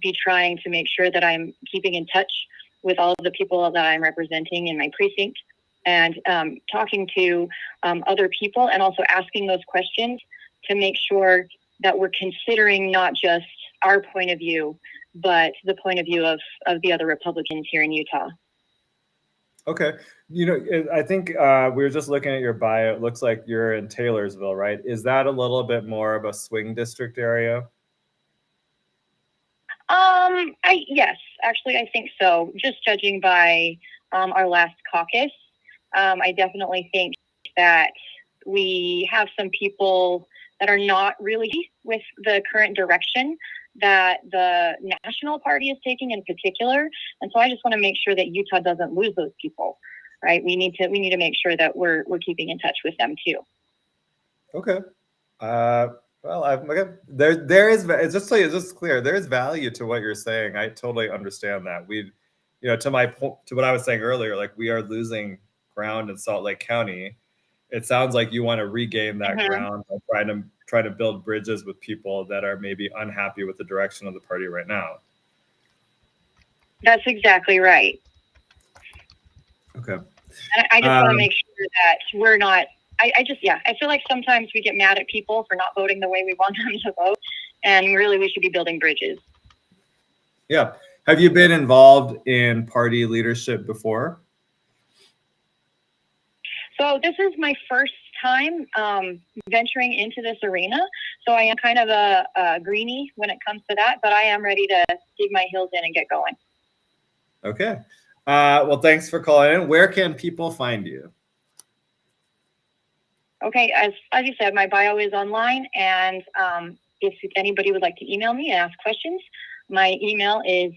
be trying to make sure that I'm keeping in touch with all of the people that I'm representing in my precinct and talking to other people and also asking those questions to make sure that we're considering not just our point of view, but the point of view of the other Republicans here in Utah. Okay. I think we were just looking at your bio. It looks like you're in Taylorsville, right? Is that a little bit more of a swing district area? Yes, actually, I think so. Just judging by our last caucus, I definitely think that we have some people that are not really with the current direction that the national party is taking in particular. And so I just want to make sure that Utah doesn't lose those people, right? We need to make sure that we're keeping in touch with them too. Okay. Well, there is, just so it's just clear, there is value to what you're saying. I totally understand that. To what I was saying earlier, we are losing ground in Salt Lake County. It sounds like you want to regain that ground by trying to build bridges with people that are maybe unhappy with the direction of the party right now. That's exactly right. Okay. And I just want to make sure that we're not, I feel like sometimes we get mad at people for not voting the way we want them to vote. And really, we should be building bridges. Yeah. Have you been involved in party leadership before? So this is my first time venturing into this arena. So I am kind of a greenie when it comes to that, but I am ready to dig my heels in and get going. Okay. Well, thanks for calling in. Where can people find you? Okay, as you said, my bio is online, and if anybody would like to email me and ask questions, my email is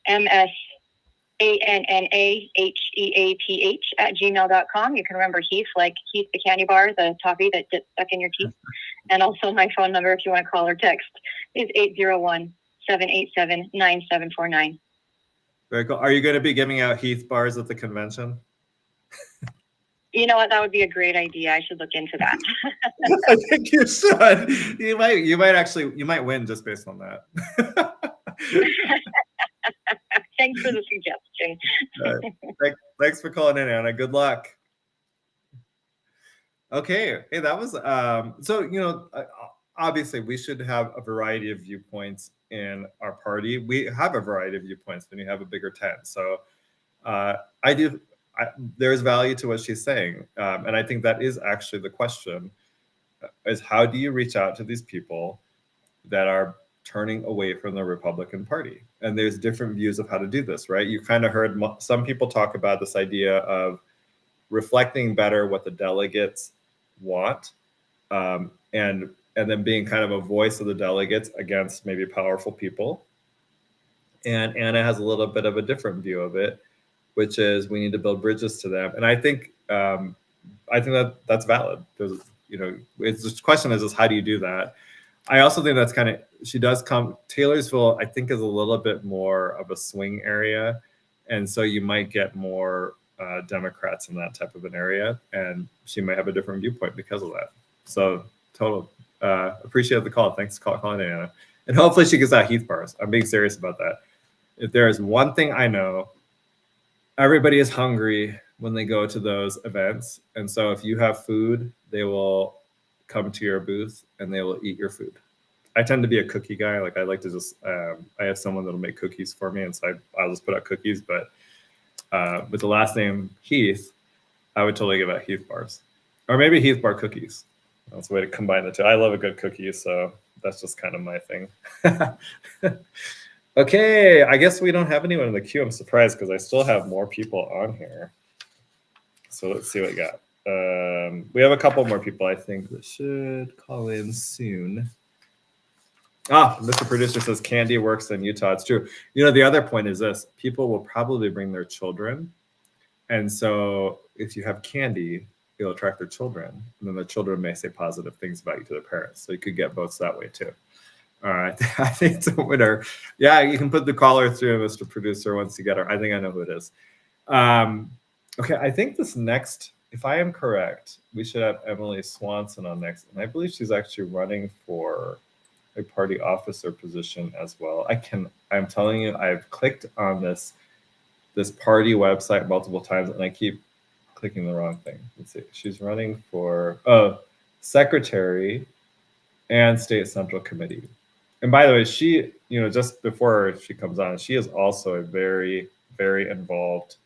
msannaheath@gmail.com. You can remember Heath, like Heath the candy bar, the toffee that gets stuck in your teeth. And also my phone number, if you want to call or text, is 801-787-9749. Very cool. Are you going to be giving out Heath bars at the convention? You know what? That would be a great idea. I should look into that. I think you should. You might win just based on that. Thanks for the suggestion. Thanks for calling in, Anna. Good luck. Okay. Hey, that was so, obviously we should have a variety of viewpoints in our party. We have a variety of viewpoints when you have a bigger tent. So there's value to what she's saying. And I think that is actually the question, is how do you reach out to these people that are turning away from the Republican Party? And there's different views of how to do this, right? You kind of heard some people talk about this idea of reflecting better what the delegates want, and then being kind of a voice of the delegates against maybe powerful people. And Anna has a little bit of a different view of it, which is we need to build bridges to them. And I think that that's valid. There's, it's the question is how do you do that? I also think that's Taylorsville, I think, is a little bit more of a swing area. And so you might get more Democrats in that type of an area. And she might have a different viewpoint because of that. So appreciate the call. Thanks for calling in, Anna. And hopefully she gets out Heath bars. I'm being serious about that. If there is one thing I know, everybody is hungry when they go to those events. And so if you have food, they will come to your booth and they will eat your food. I tend to be a cookie guy. Like I like to just, I have someone that'll make cookies for me. And so I'll just put out cookies. But with the last name Heath, I would totally give out Heath bars. Or maybe Heath bar cookies. That's a way to combine the two. I love a good cookie. So that's just kind of my thing. Okay, I guess we don't have anyone in the queue. I'm surprised because I still have more people on here. So let's see what we got. We have a couple more people, I think, that should call in soon. Mr. Producer says candy works in Utah. It's true. The other point is this. People will probably bring their children. And so if you have candy, it'll attract their children. And then the children may say positive things about you to their parents. So you could get both that way too. All right, I think it's a winner. Yeah, you can put the caller through, Mr. Producer, once you get her. I think I know who it is. Okay, I think this next, if I am correct, we should have Emily Swanson on next. And I believe she's actually running for a party officer position as well. I'm telling you, I've clicked on this party website multiple times and I keep clicking the wrong thing. Let's see, she's running for secretary and state central committee. And by the way, she, just before she comes on, she is also a very, very involved,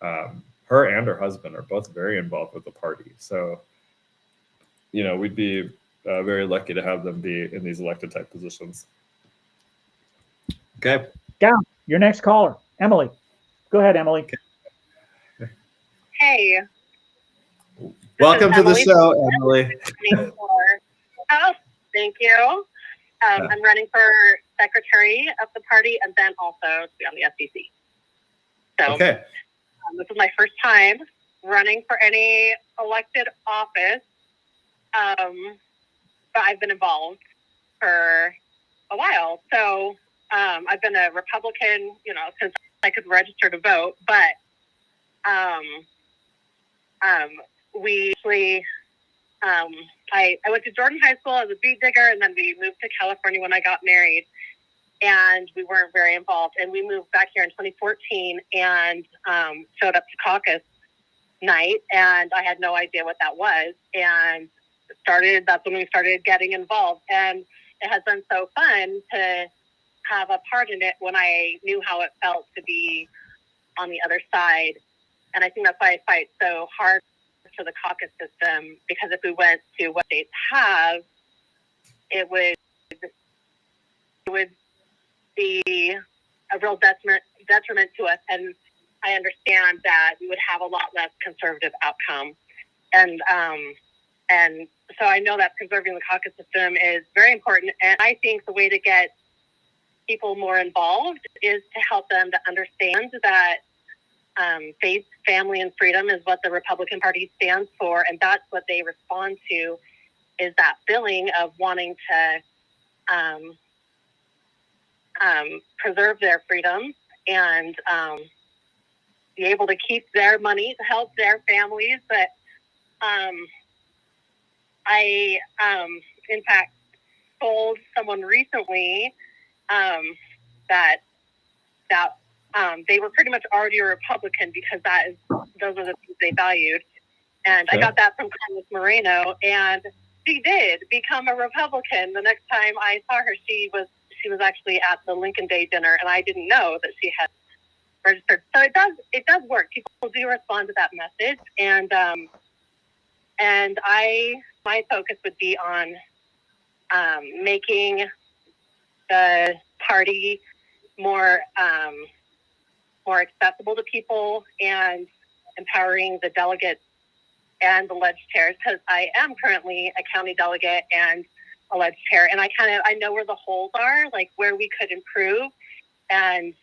her and her husband are both very involved with the party. So, we'd be very lucky to have them be in these elected type positions. Okay. Down. Your next caller, Emily. Go ahead, Emily. Hey. Welcome to the show, Emily. Thank you. I'm running for secretary of the party and then also to be on the SEC. So okay. This is my first time running for any elected office. But I've been involved for a while. So I've been a Republican, since I could register to vote. But we actually... I went to Jordan High School as a beet digger, and then we moved to California when I got married, and we weren't very involved. And we moved back here in 2014 and showed up to caucus night, and I had no idea what that was. And that's when we started getting involved. And it has been so fun to have a part in it when I knew how it felt to be on the other side. And I think that's why I fight so hard for the caucus system, because if we went to what states have, it would be a real detriment to us. And I understand that we would have a lot less conservative outcome. And And so I know that preserving the caucus system is very important. And I think the way to get people more involved is to help them to understand that faith, family, and freedom is what the Republican Party stands for. And that's what they respond to, is that feeling of wanting to preserve their freedom and be able to keep their money to help their families. But I, in fact, told someone recently that they were pretty much already a Republican because those are the things they valued. And I got that from Congress Moreno, and she did become a Republican. The next time I saw her, she was actually at the Lincoln Day dinner, and I didn't know that she had registered. So it does work. People do respond to that message, and my focus would be on making the party more accessible to people and empowering the delegates and the ledge chairs, because I am currently a county delegate and a ledge chair, and I know where the holes are, like where we could improve and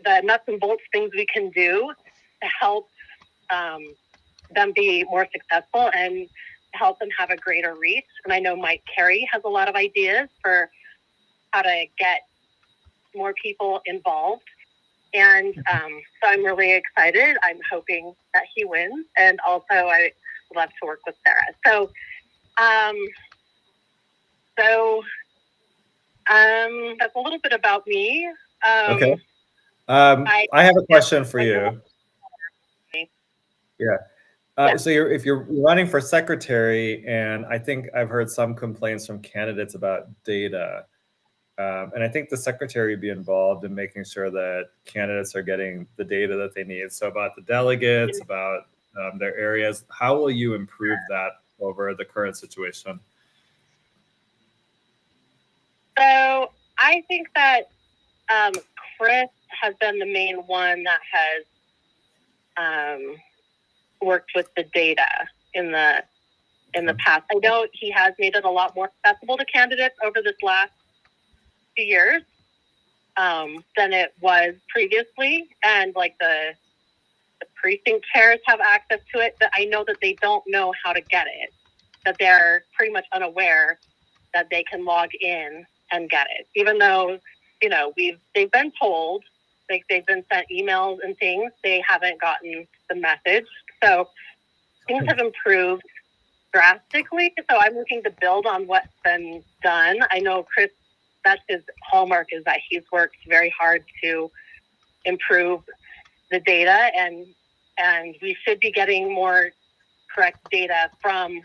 the nuts and bolts things we can do to help them be more successful and help them have a greater reach. And I know Mike Carey has a lot of ideas for how to get more people involved. And so I'm really excited. I'm hoping that he wins. And also I love to work with Sarah. So that's a little bit about me. Okay. I have a question for you. Yeah. So if you're running for secretary, and I think I've heard some complaints from candidates about data. And I think the secretary would be involved in making sure that candidates are getting the data that they need. So about the delegates, about their areas, how will you improve that over the current situation? So I think that Chris has been the main one that has worked with the data in the past. I know he has made it a lot more accessible to candidates over this last few years than it was previously, and like the precinct chairs have access to it, but I know that they don't know how to get it, that they're pretty much unaware that they can log in and get it, even though they've been told, like they've been sent emails and things, they haven't gotten the message. So things have improved drastically. So I'm looking to build on what's been done. I know Chris, that's his hallmark, is that he's worked very hard to improve the data, and we should be getting more correct data from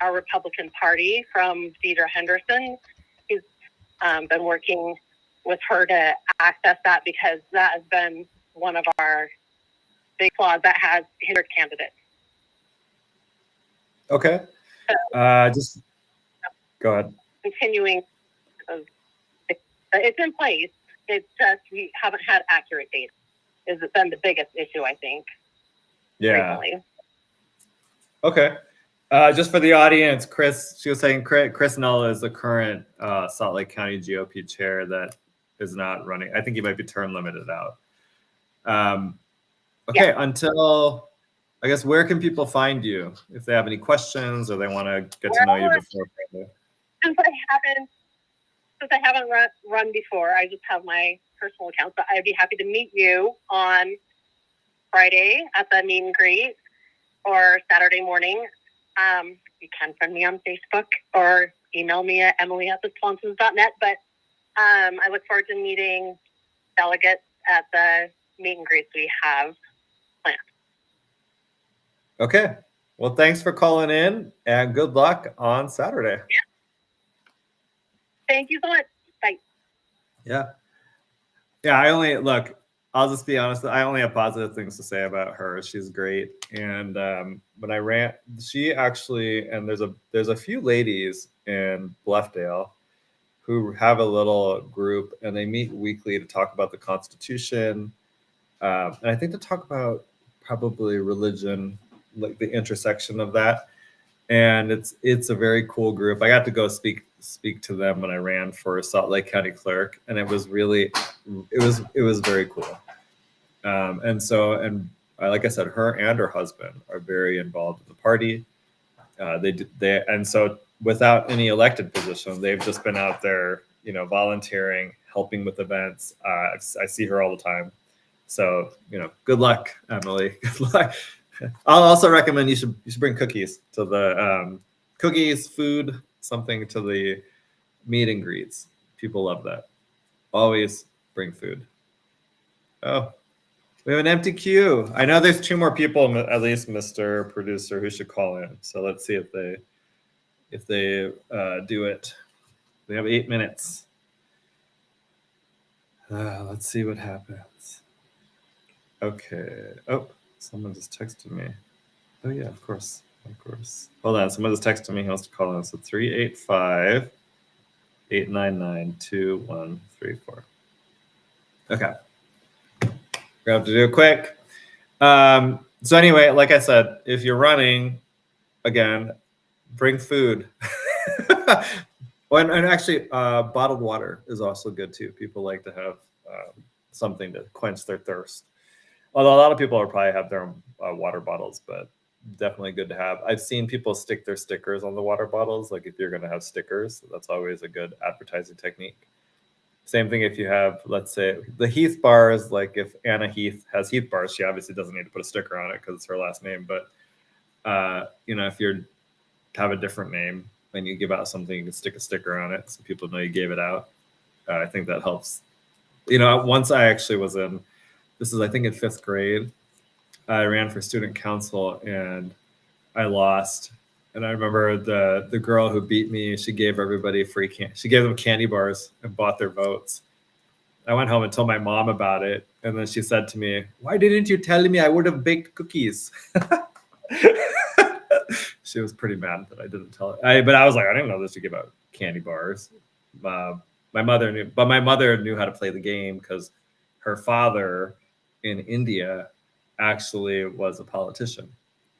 our Republican Party, from Deidre Henderson. He's been working with her to access that, because that has been one of our big flaws that has hindered candidates. Okay. Just go ahead. Continuing, it's in place. It's just we haven't had accurate data. Has been the biggest issue, I think. Yeah. Recently. Okay. Just for the audience, she was saying Chris Nulla is the current Salt Lake County GOP chair that is not running. I think he might be term limited out. Okay. Yeah. Until, I guess, where can people find you if they have any questions or they want to get to know you before? Since I haven't run before, I just have my personal account, but I'd be happy to meet you on Friday at the meet and greet, or Saturday morning. You can friend me on Facebook or email me at emily@theswansons.net. But I look forward to meeting delegates at the meet and greets we have planned. Okay. Well, thanks for calling in, and good luck on Saturday. Yeah. Thank you so much. Bye. Yeah. I'll just be honest. I only have positive things to say about her. She's great. And when I ran, she actually, and there's a few ladies in Bluffdale who have a little group, and they meet weekly to talk about the Constitution. And I think to talk about probably religion, like the intersection of that. and it's a very cool group. I got to go speak to them when I ran for Salt Lake County Clerk, and it was very cool. And like I said, her and her husband are very involved in the party. And so without any elected position, they've just been out there, volunteering, helping with events. I see her all the time. So, good luck, Emily. Good luck. I'll also recommend you should bring cookies to the cookies, food, something to the meet and greets. People love that. Always bring food. Oh, we have an empty queue. I know there's 2 more people, at least, Mr. Producer, who should call in. So let's see if they do it. We have 8 minutes. Let's see what happens. Okay. Oh, someone just texted me. Oh yeah, of course. Hold on. Someone just texted me. He wants to call in. So 385-899-2134. Okay. We have to do it quick. So anyway, like I said, if you're running, again, bring food. And actually, bottled water is also good too. People like to have something to quench their thirst. Although a lot of people will probably have their own water bottles, but definitely good to have. I've seen people stick their stickers on the water bottles. Like if you're going to have stickers, that's always a good advertising technique. Same thing if you have, let's say, the Heath bars. Like if Anna Heath has Heath bars, she obviously doesn't need to put a sticker on it because it's her last name. But if you have a different name and you give out something, you can stick a sticker on it so people know you gave it out. I think that helps. Once I actually was in, this is I think in 5th grade, I ran for student council and I lost. And I remember the girl who beat me, she gave everybody she gave them candy bars and bought their votes. I went home and told my mom about it. And then she said to me, "Why didn't you tell me? I would have baked cookies." She was pretty mad that I didn't tell her. But I was like, I didn't know this to give out candy bars. My mother knew, but my mother knew how to play the game because her father in India actually was a politician,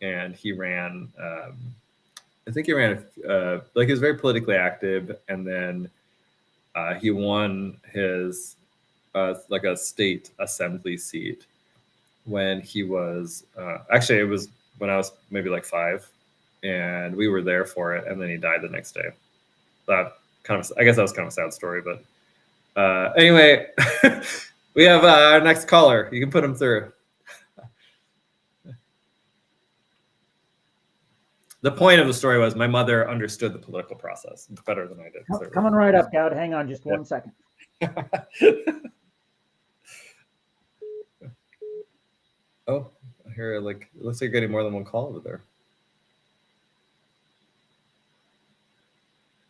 and he ran. I think he ran he was very politically active, and then he won his a state assembly seat when he was actually it was when I was maybe like 5, and we were there for it, and then he died the next day. That I guess that was kind of a sad story, but anyway, we have our next caller. You can put him through. The point of the story was my mother understood the political process better than I did. Coming right up, Goud. Hang on just 1 second. Oh, I hear it looks like you're getting more than one call over there.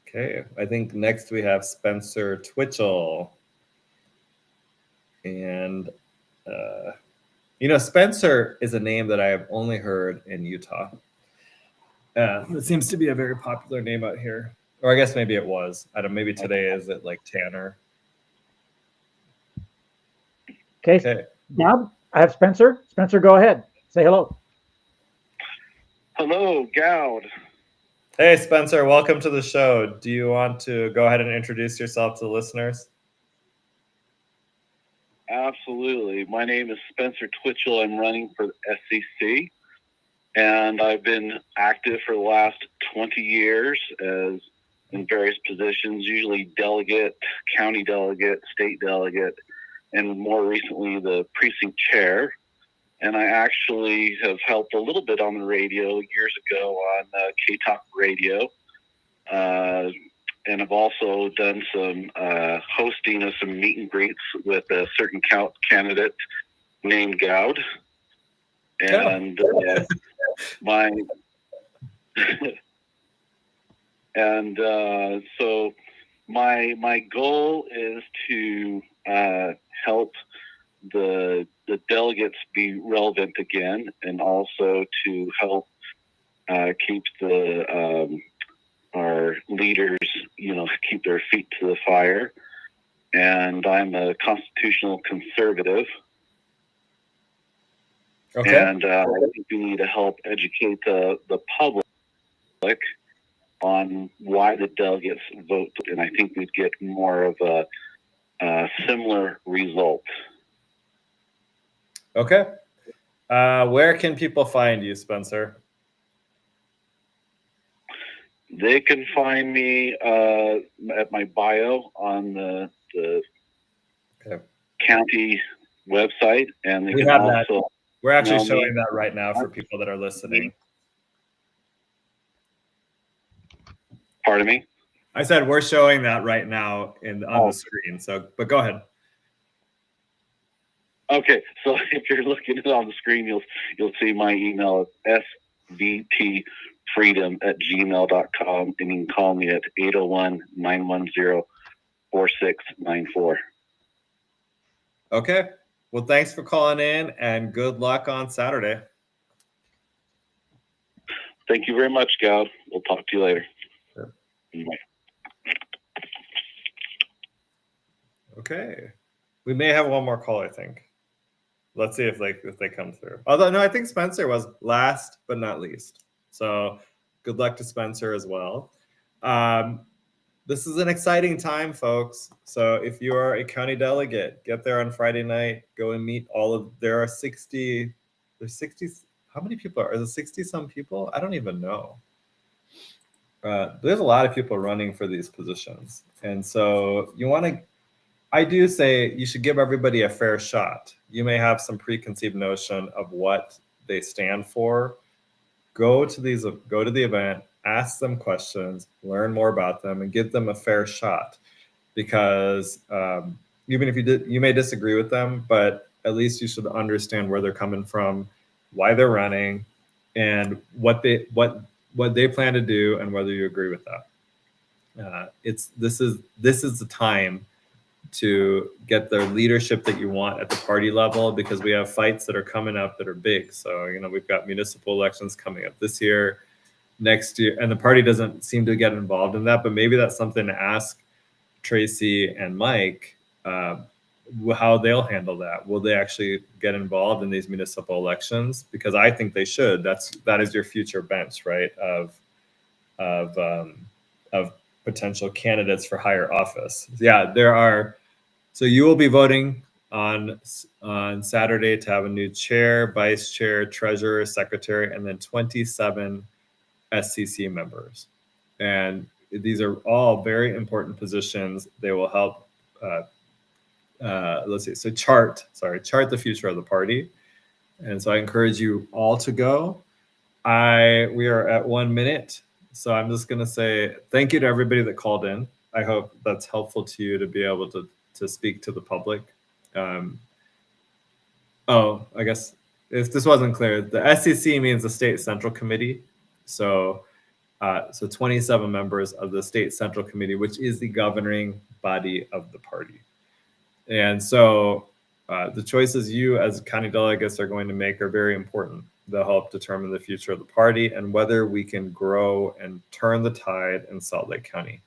Okay, I think next we have Spencer Twitchell. And, Spencer is a name that I have only heard in Utah. It seems to be a very popular name out here. Or I guess maybe it was. I don't know, maybe today is it like Tanner? Okay. Now I have Spencer. Spencer, go ahead. Say hello. Hello, Goud. Hey, Spencer. Welcome to the show. Do you want to go ahead and introduce yourself to the listeners? Absolutely. My name is Spencer Twitchell. I'm running for the SEC, and I've been active for the last 20 years as in various positions, usually delegate, county delegate, state delegate, and more recently the precinct chair. And I actually have helped a little bit on the radio years ago on K-Talk Radio. And I've also done some hosting of some meet and greets with a certain candidate named Goud. And so my goal is to help the delegates be relevant again, and also to help keep our leaders, keep their feet to the fire. And I'm a constitutional conservative. Okay. And I think we need to help educate the public on why the delegates vote, and I think we'd get more of a similar result. Okay. Where can people find you, Spencer? They can find me at my bio on the Okay. county website, and they We can have also that. We're actually email showing me. that right now for people that are listening. Pardon me? I said we're showing that right now on the screen. So, but go ahead. Okay, so if you're looking at it on the screen, you'll see my email at svtfreedom@gmail.com, and you can call me at 801-910-4694. Okay. Well, thanks for calling in, and good luck on Saturday. Thank you very much, Goud. We'll talk to you later. Sure. Bye. Okay. We may have one more call, I think. Let's see if they come through. Although, no, I think Spencer was last but not least. So good luck to Spencer as well. This is an exciting time, folks. So if you are a county delegate, get there on Friday night. Go and meet there are 60, there's 60, how many people are there 60 some people? I don't even know. There's a lot of people running for these positions. And so I do say you should give everybody a fair shot. You may have some preconceived notion of what they stand for. Go to the event, ask them questions, learn more about them, and give them a fair shot. Because even if you may disagree with them, but at least you should understand where they're coming from, why they're running, and what they plan to do, and whether you agree with that. This is the time to get the leadership that you want at the party level, because we have fights that are coming up that are big. So, we've got municipal elections coming up this year, next year, and the party doesn't seem to get involved in that, but maybe that's something to ask Tracy and Mike, how they'll handle that. Will they actually get involved in these municipal elections? Because I think they should. That is your future bench, right? Of potential candidates for higher office. Yeah, there are. So you will be voting on Saturday to have a new chair, vice chair, treasurer, secretary, and then 27 SCC members. And these are all very important positions. They will help, chart the future of the party. And so I encourage you all to go. We are at 1 minute. So I'm just going to say thank you to everybody that called in. I hope that's helpful to you to be able to speak to the public. I guess if this wasn't clear, the SCC means the State Central Committee. So 27 members of the State Central Committee, which is the governing body of the party. And so the choices you as county delegates are going to make are very important. They'll help determine the future of the party and whether we can grow and turn the tide in Salt Lake County.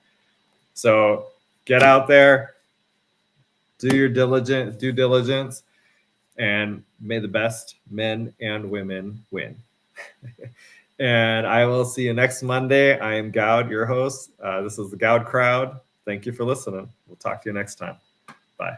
So get out there, do your due diligence, and may the best men and women win. And I will see you next Monday. I am Goud, your host. This is the Goud Crowd. Thank you for listening. We'll talk to you next time. Bye.